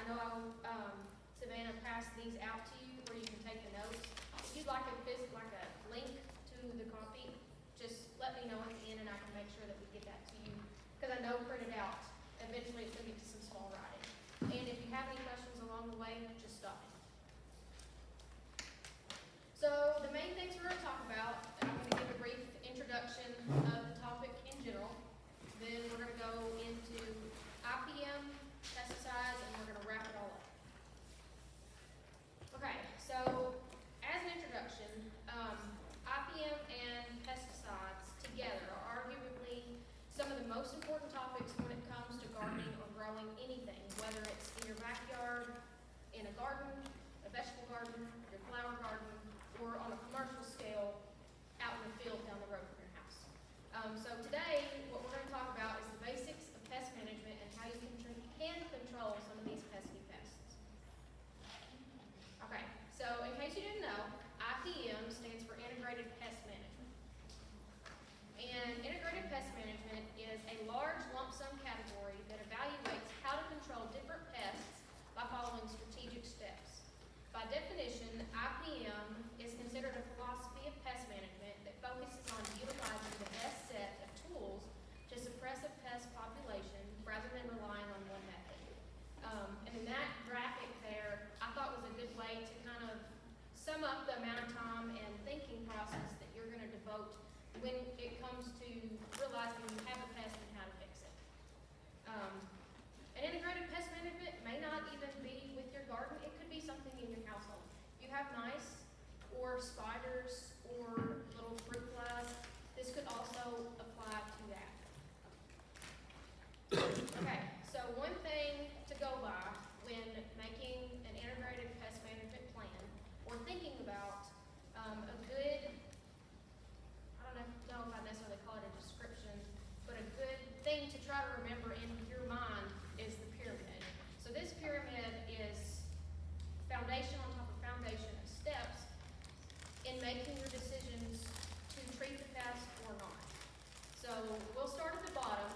I know Savannah passed these out to you where you can take the notes. If you'd like a link to the copy, just let me know at the end and I can make sure that we get that to you. Because I know printed out, eventually it's going to get to some small writing. And if you have any questions along the way, just stop me. So the main things we're going to talk about, I'm going to give a brief introduction of the topic in general. Then we're going to go into IPM, pesticides, and we're going to wrap it all up. Okay, so as an introduction, IPM and pesticides together are arguably some of the most important topics when it comes to gardening or growing anything, whether it's in your backyard, in a garden, a vegetable garden, your flower garden, or on a commercial scale out in the field down the road from your house. So today, what we're going to talk about is the basics of pest management and how you can control some of these pesky pests. Okay, so in case you didn't know, IPM stands for Integrated Pest Management. And Integrated Pest Management is a large lump sum category that evaluates how to control different pests by following strategic steps. By definition, IPM is considered a philosophy of pest management that focuses on utilizing the best set of tools to suppress a pest population rather than relying on one method. And in that graphic there, I thought was a good way to kind of sum up the amount of time and thinking process that you're going to devote when it comes to realizing you have a pest and how to fix it. An integrated pest management may not even be with your garden. It could be something in your household. You have mice or spiders or little fruit flies. This could also apply to that. Okay, so one thing to go by when making an integrated pest management plan or thinking about a good, I don't know if I necessarily call it a description, but a good thing to try to remember in your mind is the pyramid. So this pyramid is foundation on top of foundation of steps in making your decisions to treat the pest or not. So we'll start at the bottom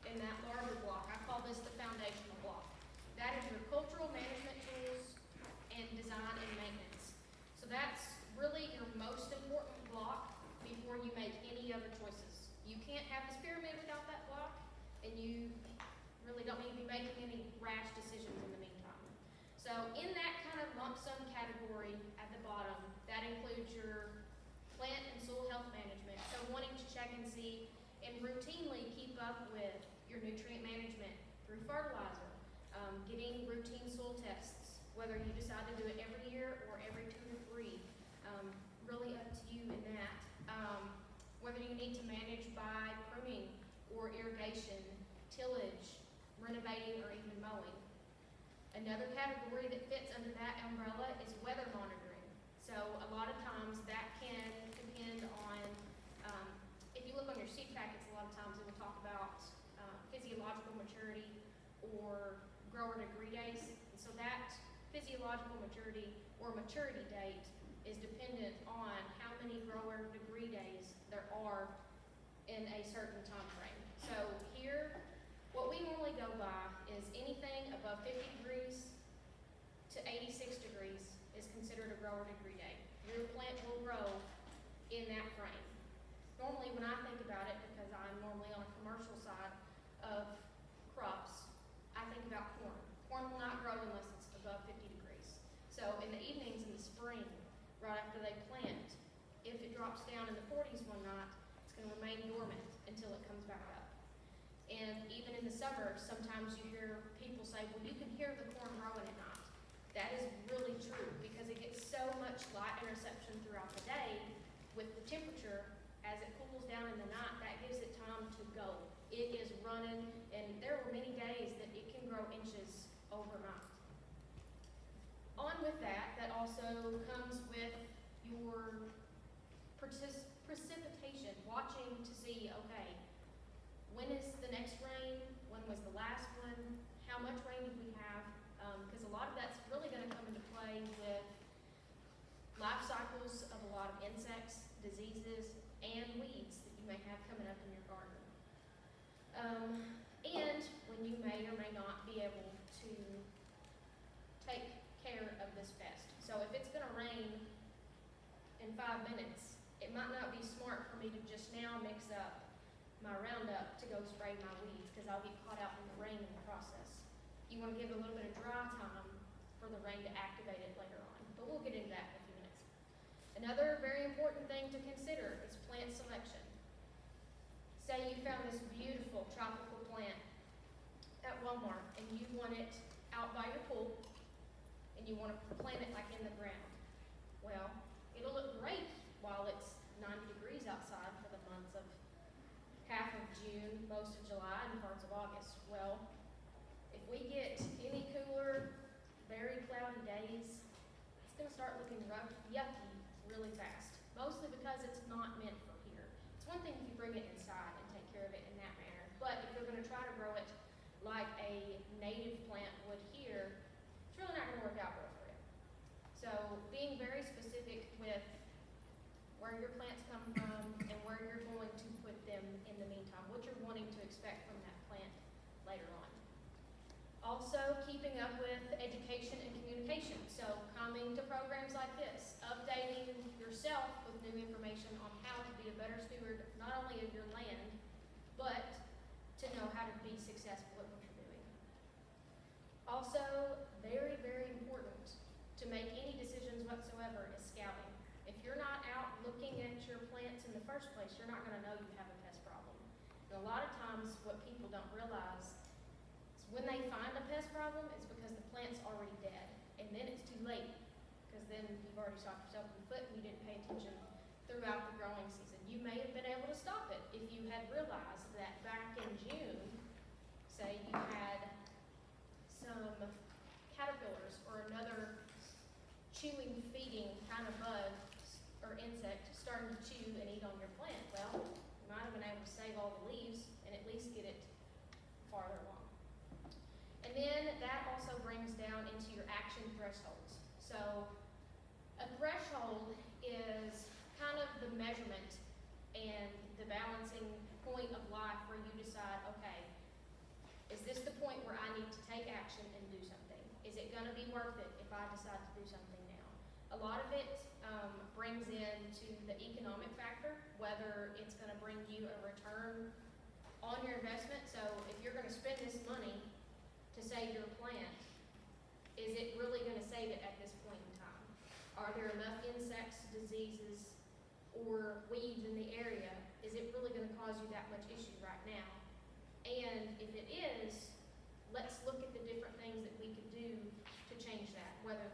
in that larger block. I call this the foundational block. That is your cultural management tools and design and maintenance. So that's really your most important block before you make any other choices. You can't have this pyramid without that block, and you really don't need to be making any rash decisions in the meantime. So in that kind of lump sum category at the bottom, that includes your plant and soil health management. So wanting to check and see and routinely keep up with your nutrient management through fertilizer, getting routine soil tests, whether you decide to do it every year or every 2 to 3, really up to you in that. Whether you need to manage by pruning or irrigation, tillage, renovating, or even mowing. Another category that fits under that umbrella is weather monitoring. So a lot of times that can depend on, if you look on your seed packets, a lot of times it will talk about physiological maturity or grower degree days. And so that physiological maturity or maturity date is dependent on how many grower degree days there are in a certain time frame. So here, what we normally go by is anything above 50 degrees to 86 degrees is considered a grower degree day. Your plant will grow in that frame. Normally when I think about it, because I'm normally on a commercial side of crops, I think about corn. Corn will not grow unless it's above 50 degrees. So in the evenings in the spring, right after they plant, if it drops down in the 40s one night, it's going to remain dormant until it comes back up. And even in the summer, sometimes you hear people say, well, you can hear the corn growing at night. That is really true because it gets so much light interception throughout the day with the temperature. As it cools down in the night, that gives it time to go. It is running, and there are many days that it can grow inches overnight. On with that, that also comes with your precipitation, watching to see, okay, when is the next rain? When was the last one? How much rain did we have? Because a lot of that's really going to come into play with life cycles of a lot of insects, diseases, and weeds that you may have coming up in your garden. And when you may or may not be able to So if it's gonna rain in 5 minutes, it might not be smart for me to just now mix up my Roundup to go spray my weeds, because I'll get caught out in the rain in the process. You wanna give it a little bit of dry time for the rain to activate it later on, but we'll get into that in a few minutes. Another very important thing to consider is plant selection. Say you found this beautiful tropical plant at Walmart and you want it out by your pool and you want to plant it like in the ground. Well, it'll look great while it's 90 degrees outside for the months of half of June, most of July, and parts of August. Well, if we get any cooler, very cloudy days, it's going to start looking rough, yucky really fast, mostly because it's not meant for here. It's one thing if you bring it inside and take care of it in that manner, but if you're going to try to grow it like a native plant would here, it's really not going to work out well for you. So being very specific with where your plants come from and where you're going to put them in the meantime, what you're wanting to expect from that plant later on. Also, keeping up with education and communication. So coming to programs like this, updating yourself with new information on how to be a better steward, not only of your land, but to know how to be successful at what you're doing. Also, very, very important to make any decisions whatsoever is scouting. If you're not out looking at your plants in the first place, you're not gonna know you have a pest problem. And a lot of times what people don't realize is when they find a pest problem, it's because the plant's already dead. And then it's too late, because then you've already shot yourself in the foot and you didn't pay attention throughout the growing season. You may have been able to stop it if you had realized that back in June, say you had some caterpillars or another chewing, feeding kind of bug or insect starting to chew and eat on your plant. Well, you might have been able to save all the leaves and at least get it farther along. And then that also brings down into your action thresholds. So a threshold is kind of the measurement and the balancing point of life where you decide, okay, is this the point where I need to take action and do something? Is it gonna be worth it if I decide to do something now? A lot of it brings into the economic factor, whether it's gonna bring you a return on your investment. So if you're gonna spend this money to save your plant, is it really gonna save it at this point in time? Are there enough insects, diseases, or weeds in the area? Is it really gonna cause you that much issue right now? And if it is, let's look at the different things that we could do to change that. Whether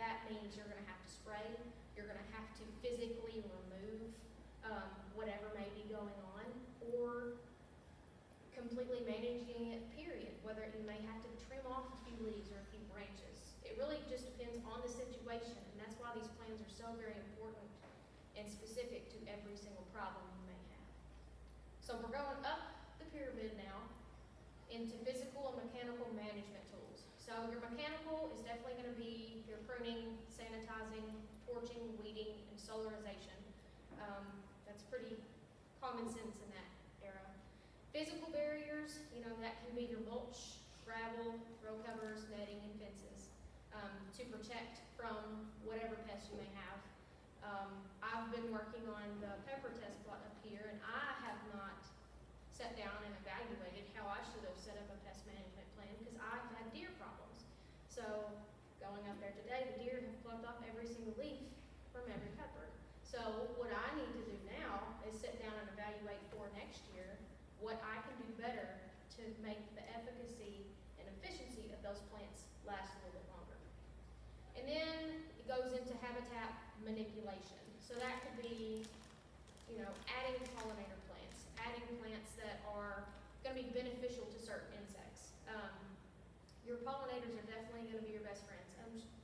that means you're gonna have to spray, you're gonna have to physically remove whatever may be going on, or completely managing it, period. Whether you may have to trim off a few leaves or a few branches. It really just depends on the situation, and that's why these plans are so very important and specific to every single problem you may have. So we're going up the pyramid now into physical and mechanical management tools. So your mechanical is definitely going to be your pruning, sanitizing, torching, weeding, and solarization. That's pretty common sense in that era. Physical barriers, that can be your mulch, gravel, row covers, netting, and fences to protect from whatever pests you may have. I've been working on the pepper test plot up here, and I have not sat down and evaluated how I should have set up a pest management plan because I've had deer problems. So going up there today, the deer have plucked off every single leaf from every pepper. So what I need to do now is sit down and evaluate for next year what I can do better to make the efficacy and efficiency of those plants last a little bit longer. And then it goes into habitat manipulation. So that could be, adding pollinator plants, adding plants that are going to be beneficial to certain insects. Your pollinators are definitely going to be your best friends,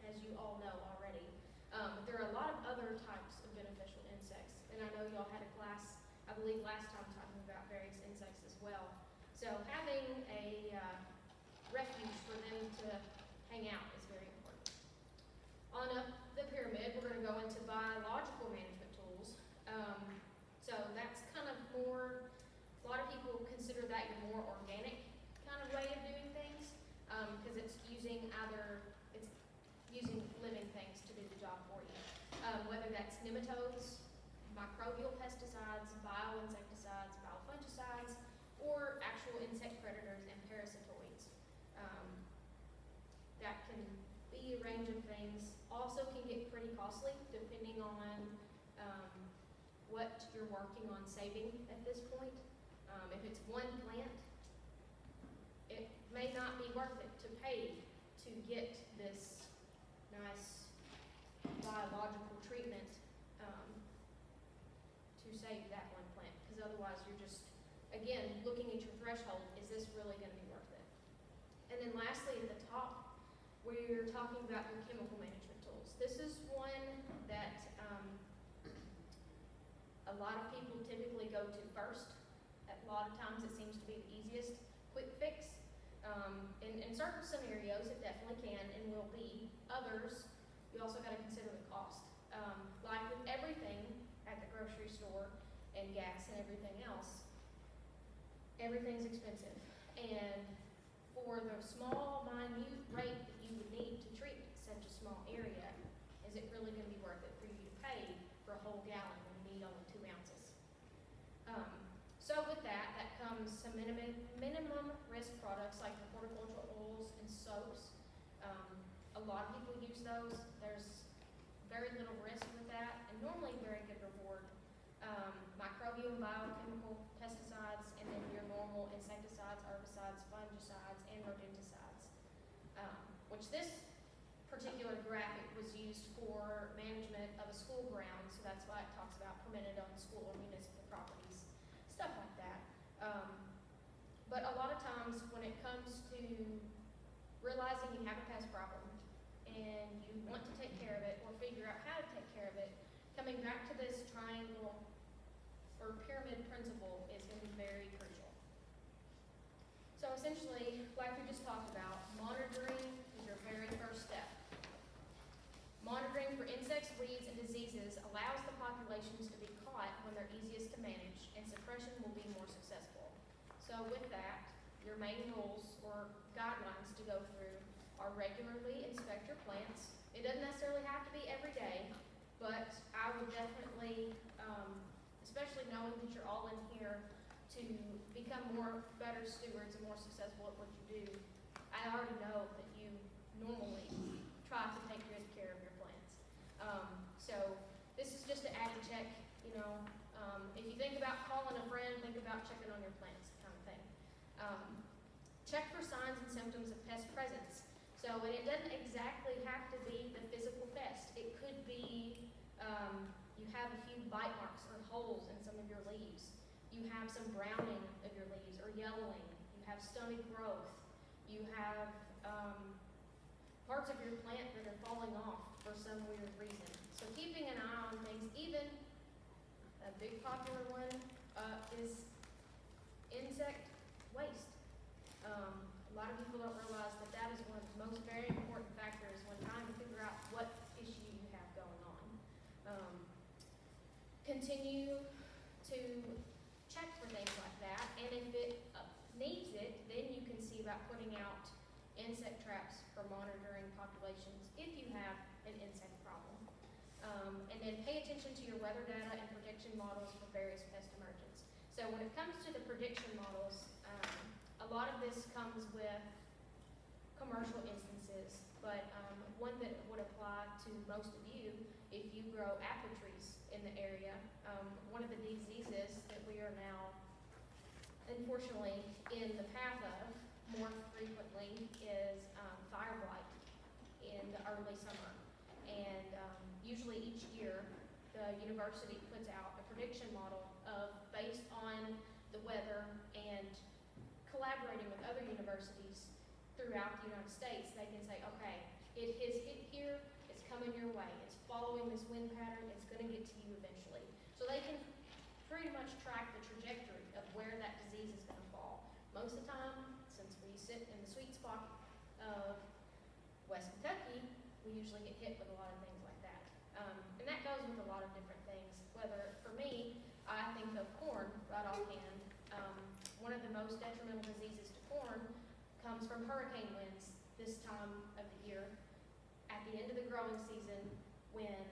as you all know already. But there are a lot of other types of beneficial insects, and I know y'all had a class, I believe last time, talking about various insects as well. So having a refuge for them to hang out is very important. On up the pyramid, we're going to go into biological management tools. So that's kind of more, a lot of people consider that your more organic kind of way of doing things, because it's using living things to do the nematodes, microbial pesticides, bioinsecticides, biofungicides, or actual insect predators and parasitoids. That can be a range of things. Also can get pretty costly depending on what you're working on saving at this point. If it's one plant, it may not be worth it to pay to get this nice biological treatment to save that one plant, because otherwise you're just, again, looking at your threshold, is this really going to be worth it? And then lastly, at the top, we're talking about your chemical management tools. This is one that a lot of people typically go to first. A lot of times it seems to be the easiest quick fix. In certain scenarios, it definitely can and will be. Others, you also got to consider the cost. Like with everything at the grocery store and gas and everything else, everything's expensive. And for the small, minute rate that you would need to treat such a small area, is it really going to be worth it for you to pay for a whole gallon when you need only 2 ounces? So with that comes some minimum risk products like the horticultural oils and soaps. A lot of people use those. There's very little risk with that, and normally very good reward. Microbial and biochemical pesticides, and then your normal insecticides, herbicides, fungicides, and rodenticides. Which this particular graphic was used for management of a school ground, so that's why it talks about permitted on school or municipal properties, stuff like that. But a lot of times when it comes to realizing you have a pest problem and you want to take care of it or figure out how to take care of it, coming back to this triangle or pyramid principle is going to be very crucial. So essentially, like we just talked about, monitoring is your very first step. Monitoring for insects, weeds, and diseases allows the populations to be caught when they're easiest to manage, and suppression will be more successful. So with that, your main rules or guidelines to go through are regularly inspect your plants. It doesn't necessarily have to be every day, but I would definitely, especially knowing that you're all in here to become better stewards and more successful at what you do, I already know that you normally try to take good care of your plants. So this is just an added check, you know. If you think about calling a friend, think about checking on your plants, kind of thing. Check for signs and symptoms of pest presence. So and it doesn't exactly have to be the physical pest. It could be you have a few bite marks or holes in some of your leaves. You have some browning of your leaves or yellowing. You have stony growth. You have parts of your plant that are falling off for some weird reason. So keeping an eye on things, even a big popular one is insect waste. A lot of people don't realize that that is one of the most very important factors when trying to figure out what issue you have going on. Continue to check for things like that, and if it needs it, then you can see about putting out insect traps for monitoring populations if you have an insect problem. And then pay attention to your weather data and prediction models for various pest emergence. So when it comes to the prediction models, a lot of this comes with commercial instances, but one that would apply to most of you if you grow apple trees in the area. One of the diseases that we are now, unfortunately, in the path of more frequently is fire blight in the early summer. And usually each year, the university puts out a prediction model based on the weather and collaborating with other universities throughout the United States. They can say, okay, it has hit here, it's coming your way, it's following this wind pattern, it's going to get to you eventually. So they can pretty much track the trajectory of where that disease is going to fall. Most of the time, since we sit in the sweet spot of West Kentucky, we usually get hit with a lot of things like that. And that goes with a lot of different things. Whether, for me, I think of corn right offhand. One of the most detrimental diseases to corn comes from hurricane winds this time of the year. At the end of the growing season, when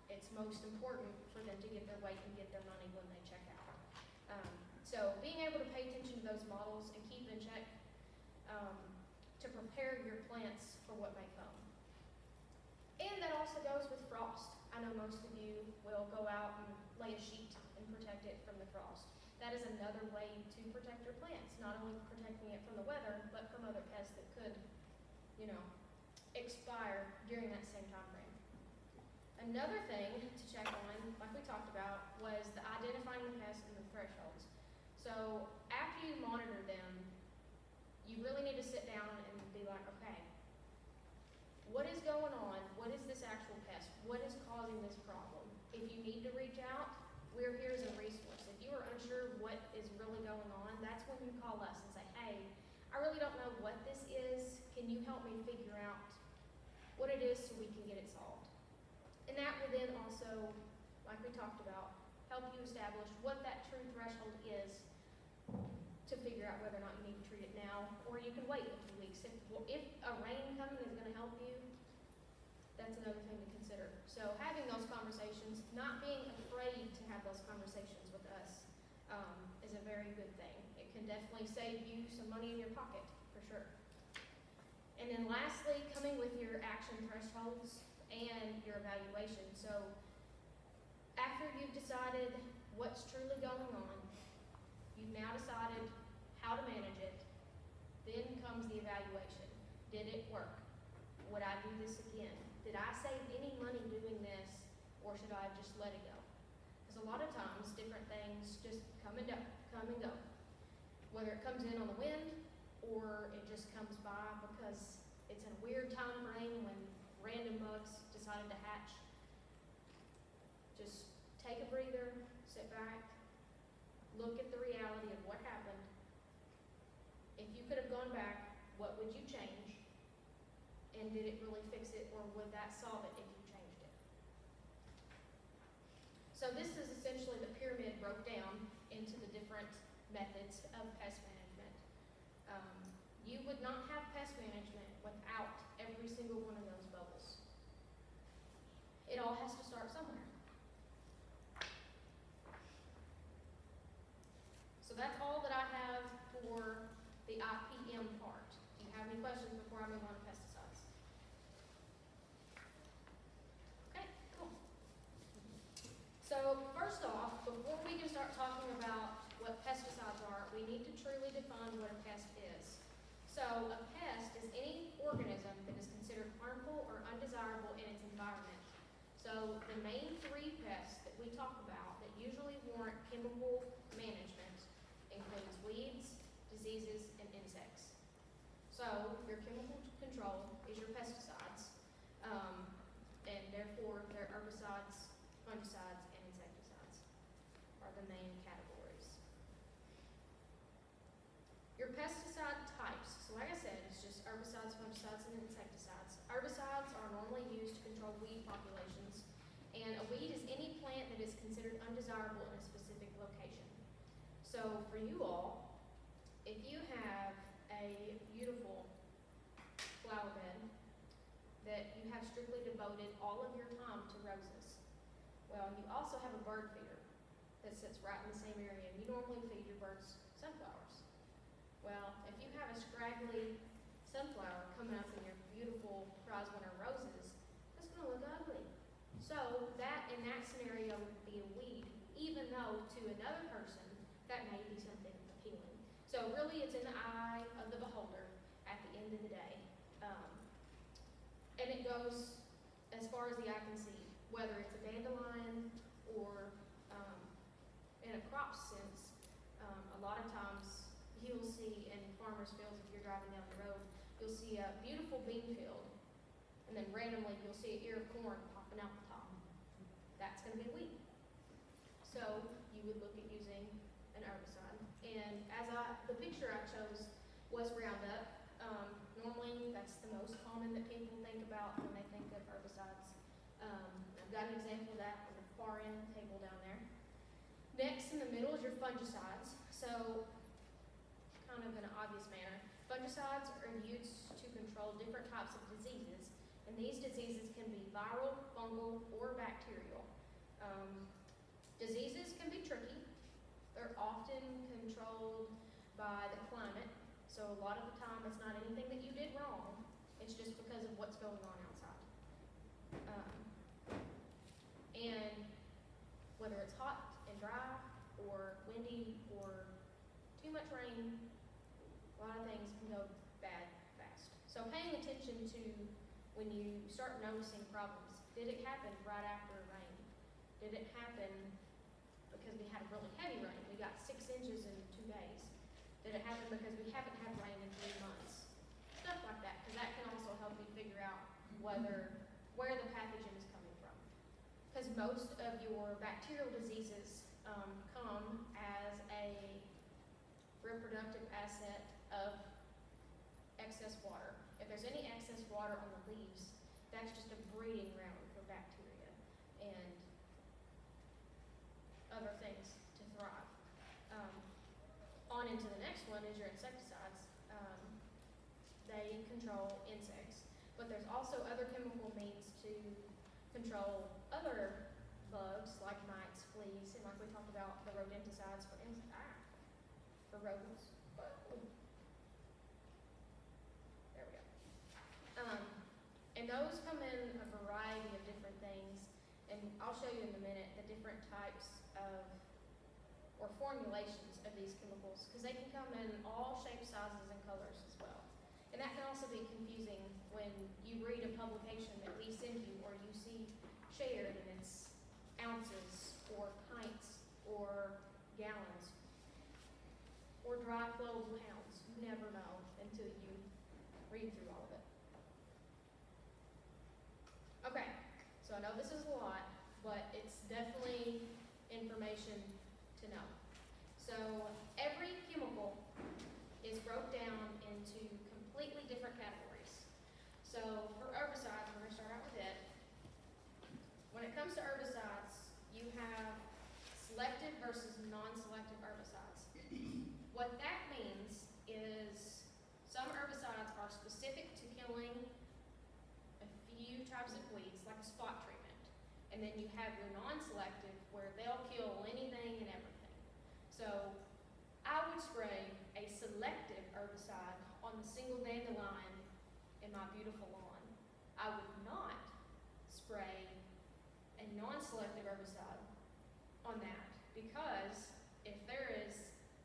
it it's most important for them to get their weight and get their money when they check out. So being able to pay attention to those models and keep in check to prepare your plants for what may come. And that also goes with frost. I know most of you will go out and lay a sheet and protect it from the frost. That is another way to protect your plants, not only protecting it from the weather, but from other pests that could, expire during that same time frame. Another thing to check on, like we talked about, was the identifying the pests and the thresholds. So after you monitor them, you really need to sit down and be like, okay, what is going on? What is this actual pest? What is causing this problem? If you need to reach out, we're here as a resource. If you are unsure what is really going on, that's when you call us and say, hey, I really don't know what this is. Can you help me figure out what it is so we can get it solved? And that will then also, like we talked about, help you establish what that true threshold is to figure out whether or not you need to treat it now, or you can wait a few weeks. If a rain coming is going to help you, that's another thing to consider. So having those conversations, not being afraid to have those conversations with us, is a very good thing. It can definitely save you some money in your pocket, for sure. And then lastly, coming with your action thresholds and your evaluation. So after you've decided what's truly going on, you've now decided how to manage it, then comes the evaluation. Did it work? Would I do this again? Did I save any money doing this, or should I just let it go? Because a lot of times, different things just come and go. Whether it comes in on the wind, or it just comes by because it's in a weird time frame when random bugs decided to hatch. Just take a breather, sit back, look at the reality of what happened. If you could have gone back, what would you change? And did it really fix it, or would that solve it if you changed it? So this is essentially the pyramid broke down into the different methods of pest management. You would not have pest management without every single one of those bubbles. It all has to start somewhere. So that's all that I have for the IPM part. Do you have any questions before I move on to pesticides? Okay, cool. So first off, before we can start talking about what pesticides are, we need to truly define what a pest is. So a pest is any organism that is considered harmful or undesirable in its environment. So the main three pests that we talk about that usually warrant chemical management includes weeds, diseases, and insects. So your chemical control is your pesticides, and therefore their herbicides, fungicides, and insecticides are the main categories. Your pesticide types, so like I said, it's just herbicides, fungicides, and insecticides. Herbicides are normally used to control weed populations, and a weed is any plant that is considered undesirable in a specific location. So for you all, if you have a beautiful flower bed that you have strictly devoted all of your time to roses, well, you also have a bird feeder that sits right in the same area, and you normally feed your birds sunflowers. Well, if you have a scraggly sunflower coming up in your beautiful prize winner roses, that's going to look ugly. So that, in that scenario, would be a weed, even though to another person, that may be something appealing. So really, it's in the eye of the beholder at the end of the day. And it goes as far as the eye can see, whether it's a dandelion or in a crop sense. A lot of times you'll see in farmers' fields, if you're driving down the road, you'll see a beautiful bean field, and then randomly you'll see an ear of corn popping out the top. That's going to be a weed. So you would look at using an herbicide. And the picture I chose was Roundup. Normally that's the most common that people think about when they think of herbicides. I've got an example of that on the far end table down there. Next in the middle is your fungicides. So kind of in an obvious manner, fungicides are used to control different types of diseases, And these diseases can be viral, fungal, or bacterial. Diseases can be tricky. They're often controlled by the climate. So a lot of the time it's not anything that you did wrong. It's just because of what's going on outside. And whether it's hot and dry or windy or too much rain, a lot of things can go bad fast. So paying attention to when you start noticing problems. Did it happen right after rain? Did it happen because we had a really heavy rain? We got 6 inches in 2 days. Did it happen because we haven't had rain in 3 months? Stuff like that, because that can also help you figure out where the pathogen is coming from. Because most of your bacterial diseases come as a reproductive asset of excess water. If there's any excess water on the leaves, that's just a breeding ground for bacteria and other things to thrive. On into the next one is your insecticides. They control insects, but there's also other chemical means to control other bugs like mites, fleas, and like we talked about the rodenticides for rodents. There we go. And those come in a variety of different things, and I'll show you in a minute the different types of or formulations of these chemicals, because they can come in all shapes, sizes, and colors as well. And that can also be confusing when you read a publication that we send you or you see shared and it's ounces or pints or gallons or dry flowable pounds. You never know until you read through all of it. Okay, so I know this is a lot, but it's definitely information to know. So every chemical is broke down into completely different categories. So for herbicides, we're going to start out with it. When it comes to herbicides, you have selective versus non-selective herbicides. What that means is some herbicides are specific to killing a few types of weeds, like a spot treatment. And then you have your non-selective, where they'll kill anything and everything. So I would spray a selective herbicide on the single dandelion in my beautiful lawn. I would not spray a non-selective herbicide on that, because if there is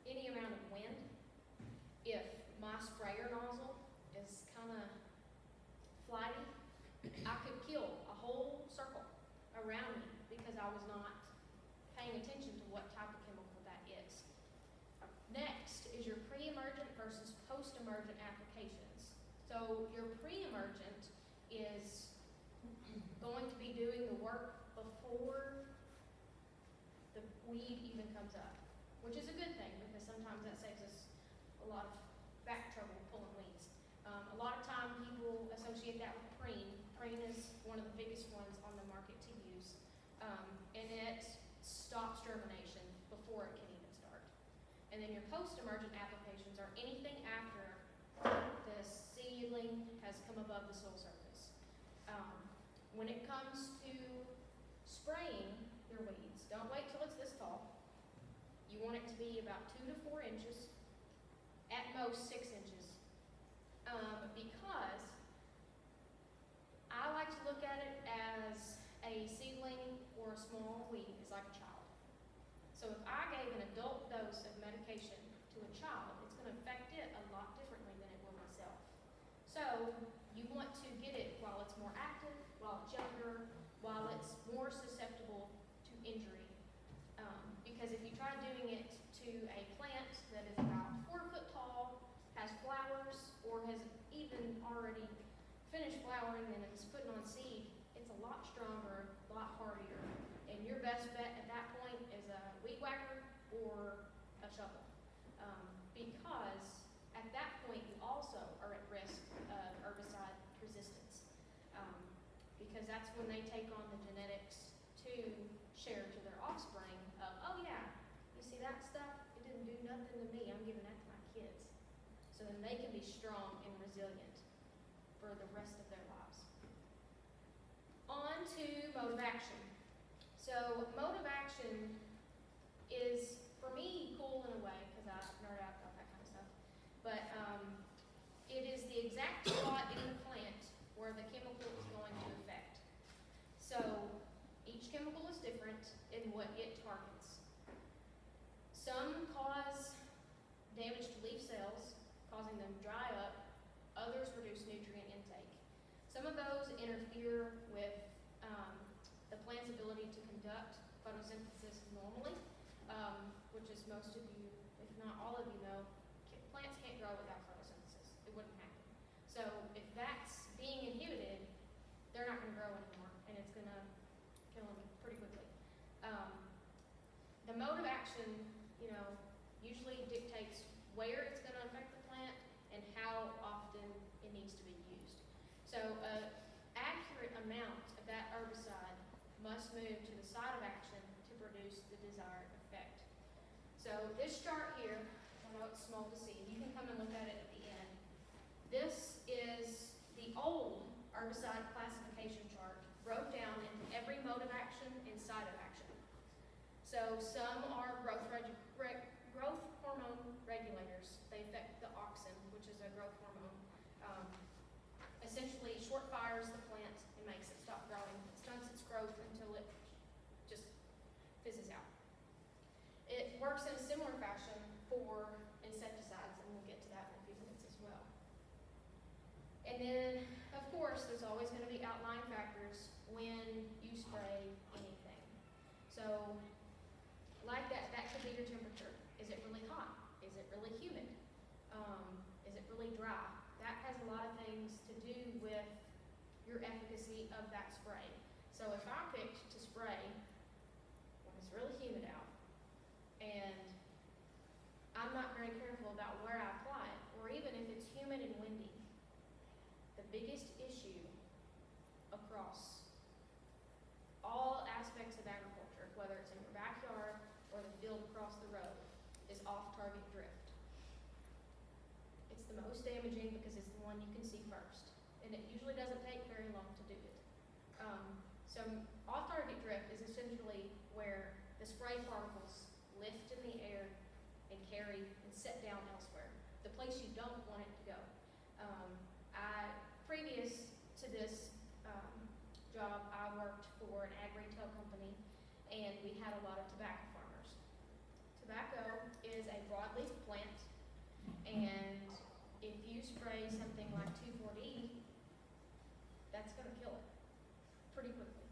any amount of wind, if my sprayer nozzle is kind of flighty, I could kill a whole circle around me because I was not paying attention to what type of chemical that is. Next is your pre-emergent versus post-emergent applications. So your pre-emergent is going to be doing the work before the weed even comes up, which is a good thing because sometimes that saves us a lot of back trouble pulling weeds. A lot of time people associate that with preen. Preen is one of the biggest ones on the market to use, and it stops germination before it can even start. And then your post-emergent applications are anything after the seedling has come above the soil surface. When it comes to spraying your weeds, don't wait till it's this tall. You want it to be about 2 to 4 inches, at most 6 inches, because I like to look at it as a seedling or a small weed is like a child. So if I gave an adult dose of medication to a child, it's going to affect it a lot differently than it will myself. So you want to get it while it's more active, while it's younger, while it's more susceptible to injury. Because if you try doing it to a plant that is about 4 foot tall, has flowers, or has even already finished flowering and it's putting on seed, it's a lot stronger, a lot hardier. And your best bet at that point is a weed whacker or a shovel. Because at that point you also are at risk of herbicide resistance. Because that's when they take on the genetics to share to their offspring of, oh yeah, you see that stuff? It didn't do nothing to me, I'm giving that to my kids. So then they can be strong and resilient for the rest of their lives. to mode of action. So mode of action is, for me, cool in a way, because I nerd out about that kind of stuff. But it is the exact spot in the plant where the chemical is going to affect. So each chemical is different in what it targets. Some cause damage to leaf cells, causing them to dry up. Others reduce nutrient intake. Some of those interfere with the plant's ability to conduct photosynthesis normally, which is most of you, if not all of you know, plants can't grow without photosynthesis. It wouldn't happen. So if that's being inhibited, they're not going to grow anymore, and it's going to kill them pretty quickly. The mode of action, usually dictates where it's going to affect the plant and how often it needs to be used. So an accurate amount of that herbicide must move to the site of action to produce the desired effect. So this chart here, I know it's small to see, you can come and look at it at the end. This is the old herbicide classification chart, broke down into every mode of action and site of action. So some are growth hormone regulators. They affect the auxin, which is a growth hormone. Essentially short fires the plant and makes it stop growing. It stunts its growth until it just fizzes out. It works in a similar fashion for insecticides, and we'll get to that in a few minutes as well. And then, of course, there's always going to be outlying factors when you spray anything. So, like that could be your temperature. Is it really hot? Is it really humid? Is it really dry? That has a lot of things to do with your efficacy of that spray. So if I picked to spray when it's really humid out, and I'm not very careful about where I apply it, or even if it's humid and windy, the biggest issue across all aspects of agriculture, whether it's in your backyard or the field across the road, is off-target drift. It's the most damaging because it's the one you can see first, and it usually doesn't take very long to do it. So off-target drift is essentially where the spray particles lift in the air and carry and set down elsewhere, the place you don't want it to go. Previous to this job, I worked for an ag retail company, and we had a lot of tobacco farmers. Tobacco is a broadleaf plant, and if you spray something like 2,4-D, that's going to kill it pretty quickly.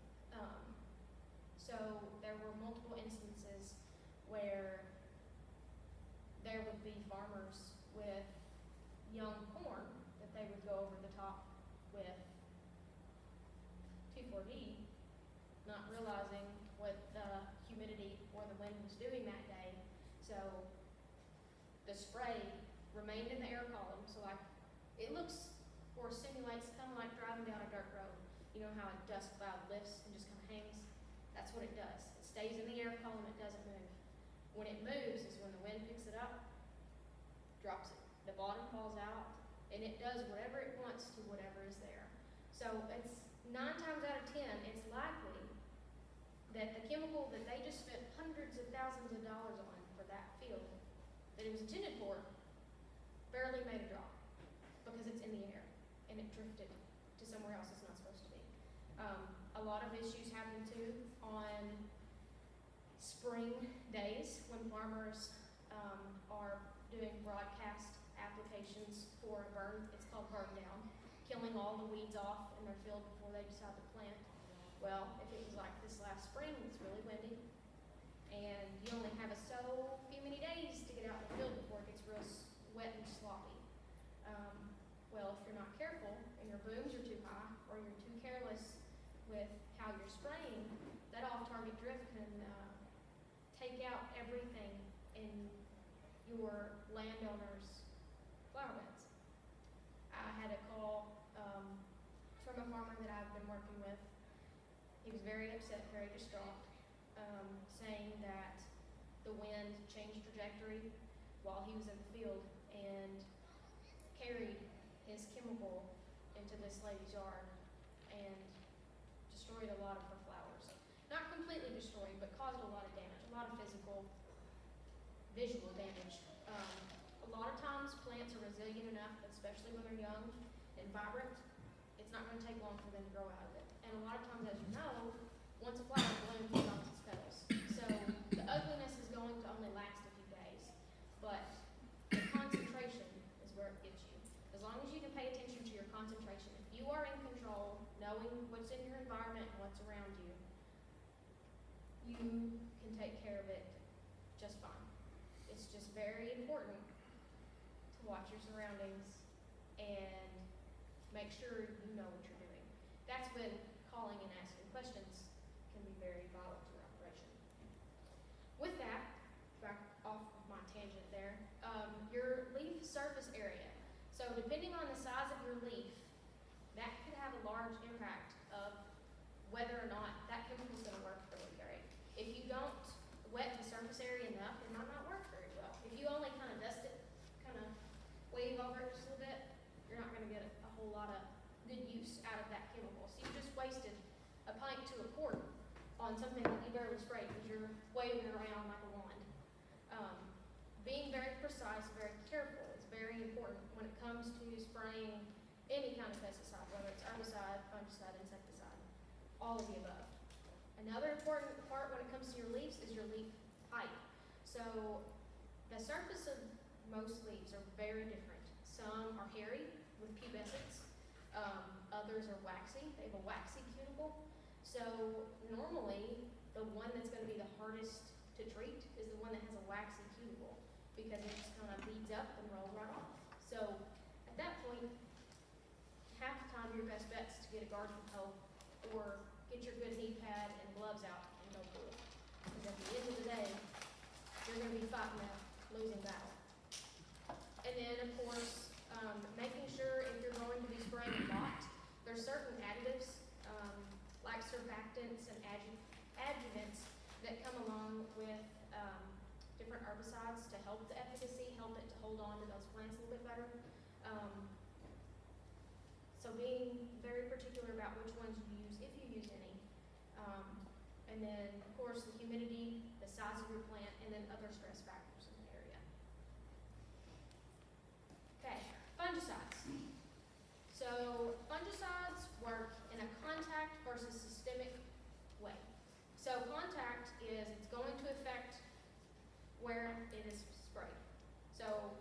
So there were multiple instances where there would be farmers with young corn that they would go over the top with 2,4-D, not realizing what the humidity or the wind was doing that day. So the spray remained in the air column, so like it looks or simulates kind of like driving down a dirt road. You know how a dust cloud lifts and just kind of hangs? That's what it does. It stays in the air column, it doesn't move. When it moves is when the wind picks it up, drops it. The bottom falls out, and it does whatever it wants to whatever is there. So it's 9 times out of 10, it's likely that the chemical that they just spent hundreds of thousands of dollars on for that field that it was intended for barely made a drop because it's in the air and it drifted to somewhere else it's not supposed to be. A lot of issues happen too on spring days when farmers are doing broadcast applications for a burn. It's called burn down, killing all the weeds off in their field before they decide to plant. Well, if it was like this last spring, it's really windy, and you only have so many days to get out in the field before it gets real wet and sloppy. Well, if you're not careful and your booms are too high or you're too careless with how you're spraying, that off-target drift can take out everything in your landowner's flower beds. I had a call from a farmer that I've been working with. He was very upset, very distraught, saying that the wind changed trajectory while he was in the field and carried his chemical into this lady's yard and destroyed destroyed a lot of her flowers. Not completely destroyed, but caused a lot of damage, a lot of physical, visual damage. A lot of times plants are resilient enough, especially when they're young and vibrant, it's not going to take long for them to grow out of it. And a lot of times, as you know, once a flower blooms, it drops its petals. So the ugliness is going to only last a few days, but the concentration is where it gets you. As long as you can pay attention to your concentration, if you are in control, knowing what's in your environment and what's around you, you can take care of it just fine. It's just very important to watch your surroundings and make sure you know what you're doing. That's when calling and asking questions can be very vital to your operation. With that, back off of my tangent there, your leaf surface area. So depending on the size of your leaf, that could have a large impact of whether or not that chemical is going to work really great. If you don't wet the surface area enough, it might not work very well. If you only kind of dust it, kind of wave over it just a little bit, you're not going to get a whole lot of good use out of that chemical. So you just wasted a pint to a quart on something that you barely sprayed because you're waving it around like a wand. Being very precise, very careful is very important when it comes to spraying any kind of pesticide, whether it's herbicide, fungicide, insecticide, all of the above. Another important part when it comes to your leaves is your leaf height. So the surface of most leaves are very different. Some are hairy with pubescence. Others are waxy. They have a waxy cuticle. So normally, the one that's going to be the hardest to treat is the one that has a waxy cuticle because it just kind of beads up and rolls right off. So at that point, half the time your best bet is to get a garden hoe or get your good heat pad and gloves out and go do it. Because at the end of the day, you're going to be fighting a losing battle. And then, of course, making sure if you're going to be spraying a lot, there's certain additives like surfactants and adjuvants that come along with different herbicides to help the efficacy, help it to hold on to those plants a little bit better. So being very particular about which ones you use, if you use any. And then, of course, the humidity, the size of your plant, and then other stress factors in the area. Okay, fungicides. So fungicides work in a contact versus systemic way. So contact is it's going to affect where it is sprayed. So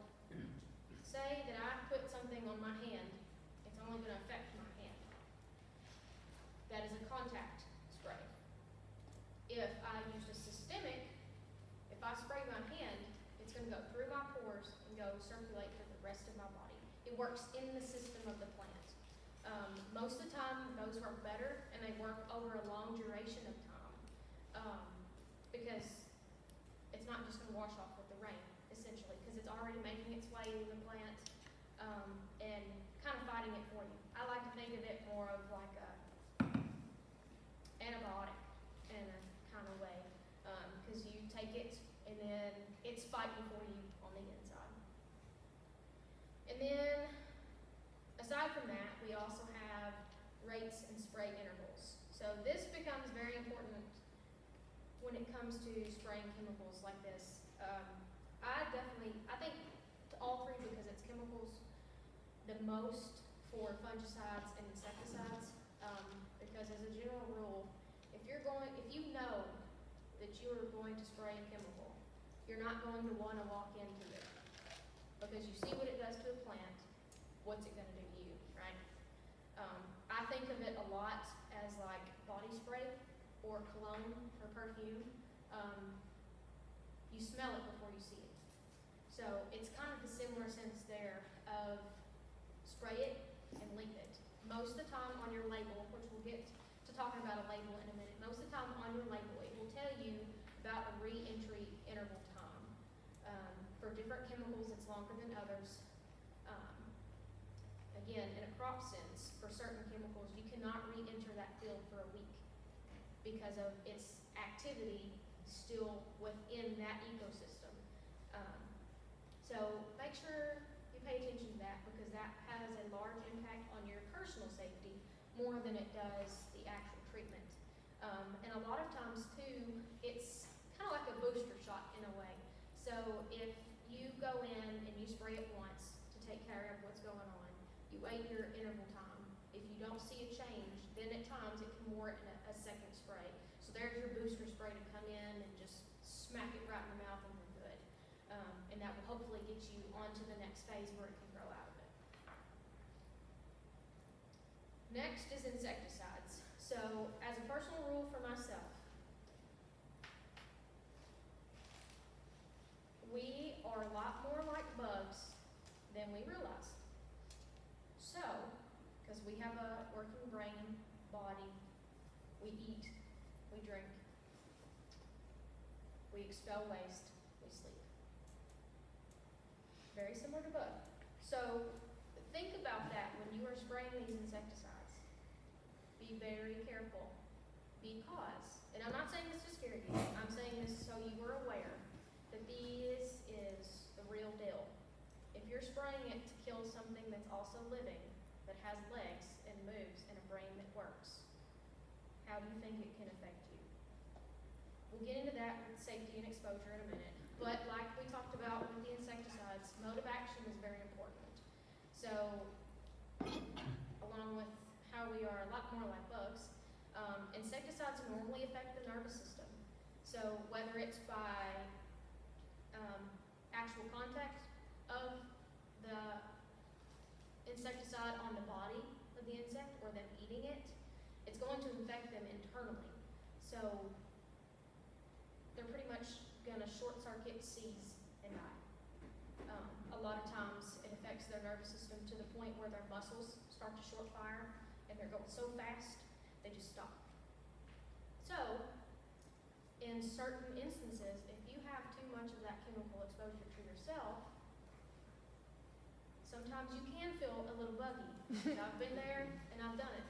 say that I put something on my hand, it's only going to affect my hand. That is a contact spray. If I used a systemic, if I spray my hand, it's going to go through my pores and go circulate through the rest of my body. It works in the system of the plant. Most of the time, those work better, and they work over a long duration of time because it's not just going to wash off with the rain, essentially, because it's already making its way in the plant and kind of fighting it for you. I like to think of it more of like a antibiotic in a kind of way because you take it and then it's fighting for you on the inside. And then, aside from that, we also have rates and spray intervals. So this becomes very important when it comes to spraying chemicals like this. I think to all three because it's chemicals, the most for fungicides and insecticides, because as a general rule, if you know that you are going to spray a chemical, you're not going to want to walk into it because you see what it does to a plant. What's it going to do to you, right? I think of it a lot as like body spray or cologne or perfume. You smell it before you see it. So it's kind of the similar sense there of spray it and leave it. Most of the time on your label, which we'll get to talking about a label in a minute, most of the time on your label it will tell you about a re-entry interval time. For different chemicals it's longer than others. Again, in a crop sense, for certain chemicals, you cannot re-enter that field for a week because of its activity still within that ecosystem. So make sure you pay attention to that because that has a large impact on your personal safety more than it does the actual treatment And a lot of times too, it's kind of like a booster shot in a way. So if you go in and you spray it once to take care of what's going on, you wait your interval time. If you don't see a change, then at times it can warrant a second spray. So there's your booster spray to come in and just smack it right in the mouth and you're good. And that will hopefully get you on to the next phase where it can grow out of it. Next is insecticides. So as a personal rule for myself, we are a lot more like bugs than we realize. So, because we have a working brain, body, we eat, we drink, we expel waste, we sleep. Very similar to bug. So, think about that when you are spraying these insecticides. Be very careful because, and I'm not saying this to scare you, I'm saying this so you are aware that this is the real deal. If you're spraying it to kill something that's also living, that has legs and moves and a brain that works, how do you think it can affect you? We'll get into that with safety and exposure in a minute. But like we talked about with the insecticides, mode of action is very important. So, along with how we are a lot more like bugs, insecticides normally affect the nervous system. So whether it's by actual contact of the insecticide on the body of the insect or them eating it, it's going to infect them internally. So they're pretty much going to short circuit, seize, and die. A lot of times it affects their nervous system to the point where their muscles start to short fire and they're going so fast they just stop. So in certain instances, if you have too much of that chemical exposure to yourself, sometimes you can feel a little buggy. I've been there and I've done it.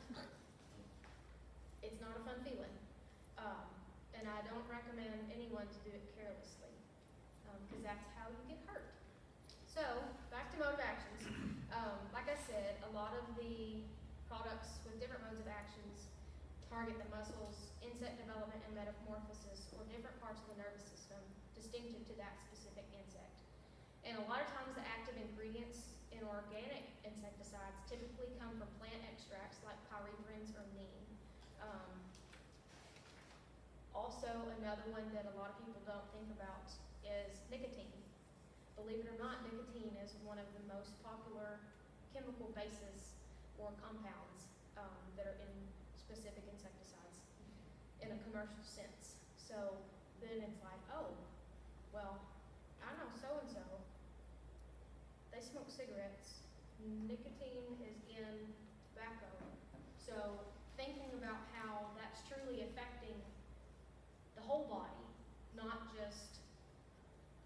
It's not a fun feeling. And I don't recommend anyone to do it carelessly, because that's how you get hurt. So, back to mode of actions. Like I said, a lot of the products with different modes of actions target the muscles, insect development and metamorphosis, or different parts of the nervous system distinctive to that specific insect. And a lot of times the active ingredients in organic insecticides typically come from plant extracts like pyrethrin or neem. Also, another one that a lot of people don't think about is nicotine. Believe it or not, nicotine is one of the most popular chemical bases or compounds that are in specific insecticides in a commercial sense. So then it's like, oh, well, I know so-and-so, they smoke cigarettes. Nicotine is in tobacco. So thinking about how that's truly affecting the whole body, not just,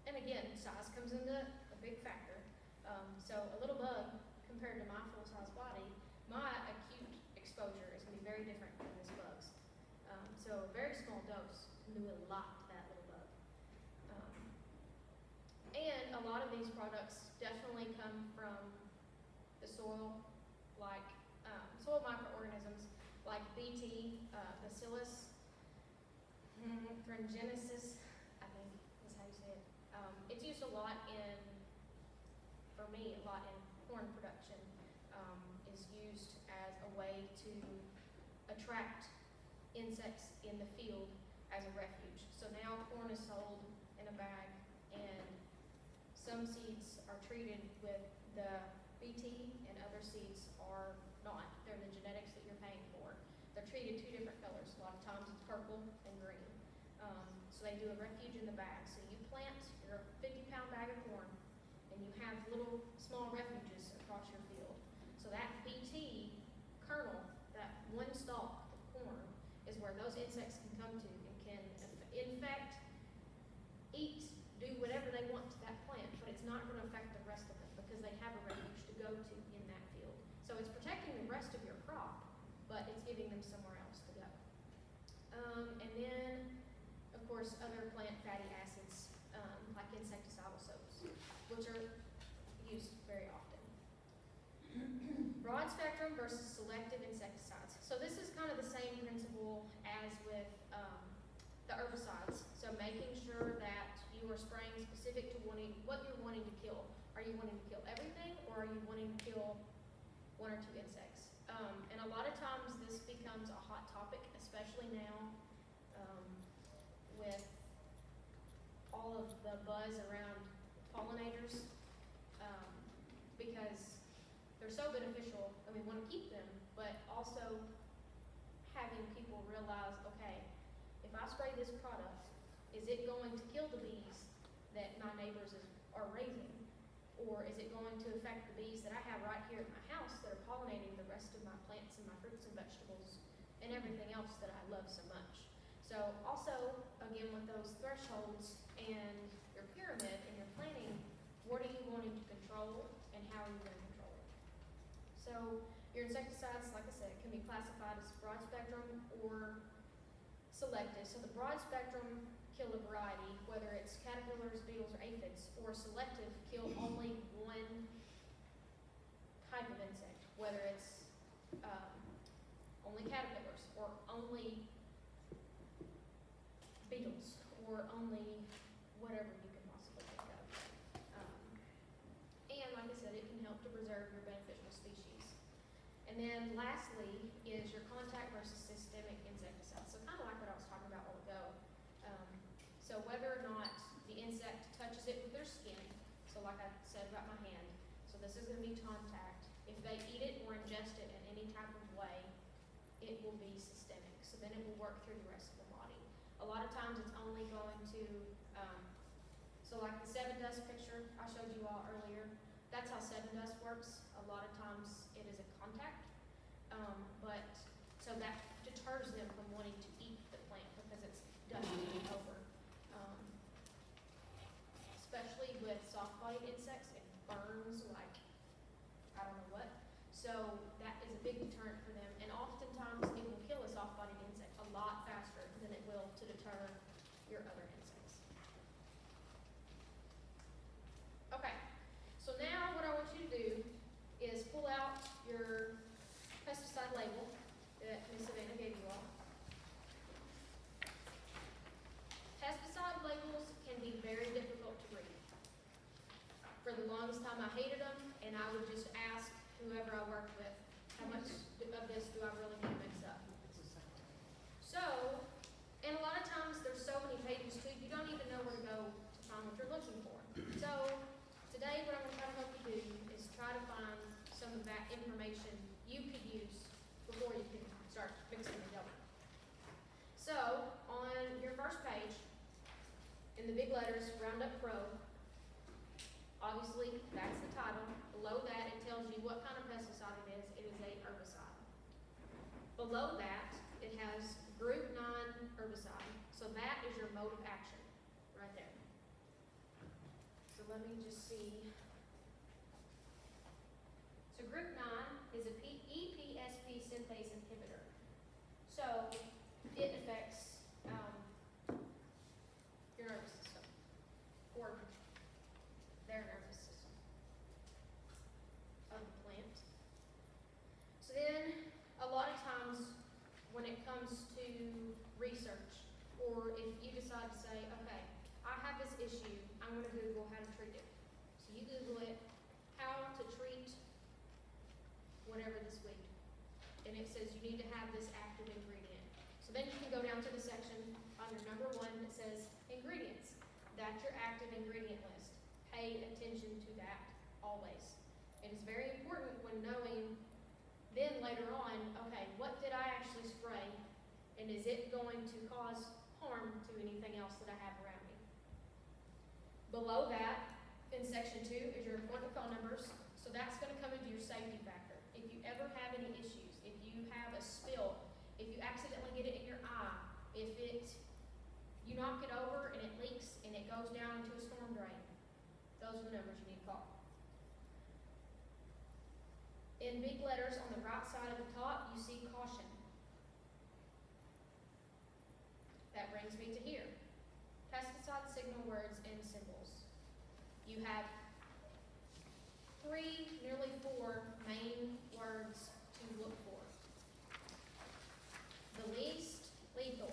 and again, size comes into a big factor. So a little bug compared to my full-size body, my acute exposure is going to be very different than this bug's. So a very small dose can do a lot to that little bug. And a lot of these products definitely come from the soil, like soil microorganisms like BT, Bacillus thuringiensis, I think is how you say it. It's used a lot in, for me, a lot in corn production. Is used as a way to attract insects in the field as a refuge. So now corn is sold in a bag, and some seeds are treated with the BT and other seeds are not. They're the genetics that you're paying for. They're treated two different colors. A lot of times it's purple and green. So they do a refuge in the bag. So you plant your 50-pound bag of corn and you have little small refuges across your field. So that BT kernel, that one stalk of corn, is where those insects can come to and can infect, eat, do whatever they want to that plant, but it's not going to affect the rest of it because they have a refuge to go to in that field. So it's protecting the rest of your crop, but it's giving them somewhere else to go. And then, of course, other plant fatty acids, like insecticidal soaps, which are used very often. Broad spectrum versus selective insecticides. So this is kind of the same principle as as with the herbicides. So making sure that you are spraying specific to what you're wanting to kill. Are you wanting to kill everything, or are you wanting to kill one or two insects? And a lot of times this becomes a hot topic, especially now with all of the buzz around pollinators, because they're so beneficial and we want to keep them, but also having people realize, okay, if I spray this product, is it going to kill the bees that my neighbors are raising? Or is it going to affect the bees that I have right here at my house that are pollinating the rest of my plants and my fruits and vegetables and everything else that I love so much? So also, again, with those thresholds and your pyramid and your planning, what are you wanting to control and how are you going to control it? So your insecticides, like I said, can be classified as broad spectrum or selective. So the broad spectrum kill a variety, whether it's caterpillars, beetles, or aphids, or selective kill only one type of insect, whether it's only caterpillars, or only beetles, or only whatever you can possibly think of. And like I said, it can help to preserve your beneficial species. And then lastly is your contact versus systemic insecticides. So kind of like what I was talking about a while ago. So whether or not the insect touches it with their skin, so like I said about my hand, so this is going to be contact. If they eat it or ingest it in any type of way, it will be systemic. So then it will work through the rest of the body. A lot of times it's only going to, so like the 7 dust picture I showed you all earlier, that's how 7 dust works. A lot of times it is a contact, but so that deters them from wanting to eat the plant because it's dusty over. Especially with soft-bodied insects, it burns like I don't know what. So that is a big deterrent for them, and oftentimes it will kill a soft-bodied insect a lot faster than it will to deter your other insects. Okay, so now what I want you to do is pull out your pesticide label that Ms. Savannah gave you all. Pesticide labels can be very difficult to read. For the longest time I hated them, and I would just ask whoever I worked with, how much of this do I really need to mix up? So, and a lot of times there's so many pages too, you don't even know where to go to find what you're looking for. So, today what I'm going to try to help you do is try to find some of that information you could use before you can start mixing and going. So, on your first page, in the big letters, Roundup Pro, obviously that's the title. Below that it tells you what kind of pesticide it is. It is a herbicide. Below that it has Group 9 herbicide. So that is your mode of action right there. So let me just see. So Group 9 is a EPSP synthase inhibitor. So it affects your nervous system, or their nervous system of the plant. So then, a lot of times, when it comes to research, or if you decide to say, okay, I have this issue, I'm going to Google how to treat it. So you Google it, how to treat whatever this week. And it says you need to have this active ingredient. So then you can go down to the section under number 1 that says ingredients. That's your active ingredient list. Pay attention to that always. It is very important when knowing then later on, okay, what did I actually spray, and is it going to cause harm to anything else that I have around me? Below that, in section 2, is your important phone numbers. So that's going to come into your safety factor. If you ever have any issues, if you have a spill, if you accidentally get it in your eye, if you knock it over and it leaks and it goes down into a storm drain, those are the numbers you need to call. In big letters on the right side of the top, you see caution. That brings me to here. Pesticide signal words and symbols. You have 3, nearly 4 main words to look for. The least lethal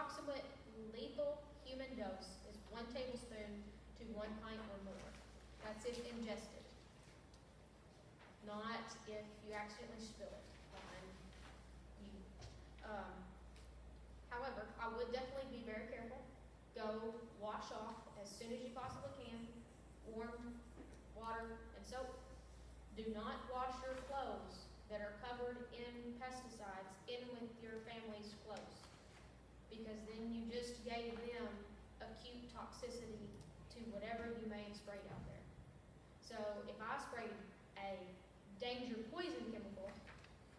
approximate lethal human dose is 1 tablespoon to 1 pint or more. That's if ingested, not if you accidentally spill it on you. However, I would definitely be very careful. Go wash off as soon as you possibly can, warm water and soap. Do not wash your clothes that are covered in pesticides in with your family's clothes, because then you just gave them acute toxicity to whatever you may have sprayed out there. So if I sprayed a danger poison chemical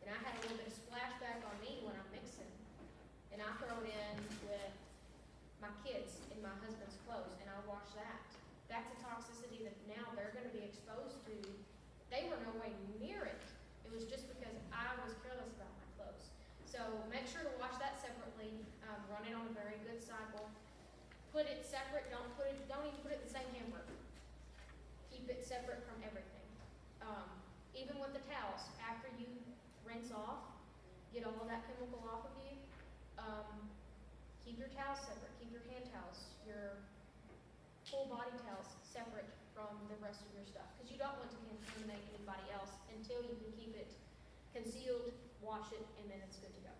and I had a little bit of splashback on me when I'm mixing, and I throw it in with my kids in my husband's clothes and I wash that, that's a toxicity that now they're going to be exposed to. They were no way near it. It was just because I was careless about my clothes. So make sure to wash that separately. Run it on a very good cycle. Put it separate. Don't even put it in the same hamper. Keep it separate from everything. Even with the towels, after you rinse off, get all of that chemical off of you. Keep your towels separate. Keep your hand towels, your full body towels separate from the rest of your stuff, because you don't want to contaminate anybody else until you can keep it concealed, wash it, and then it's good to go.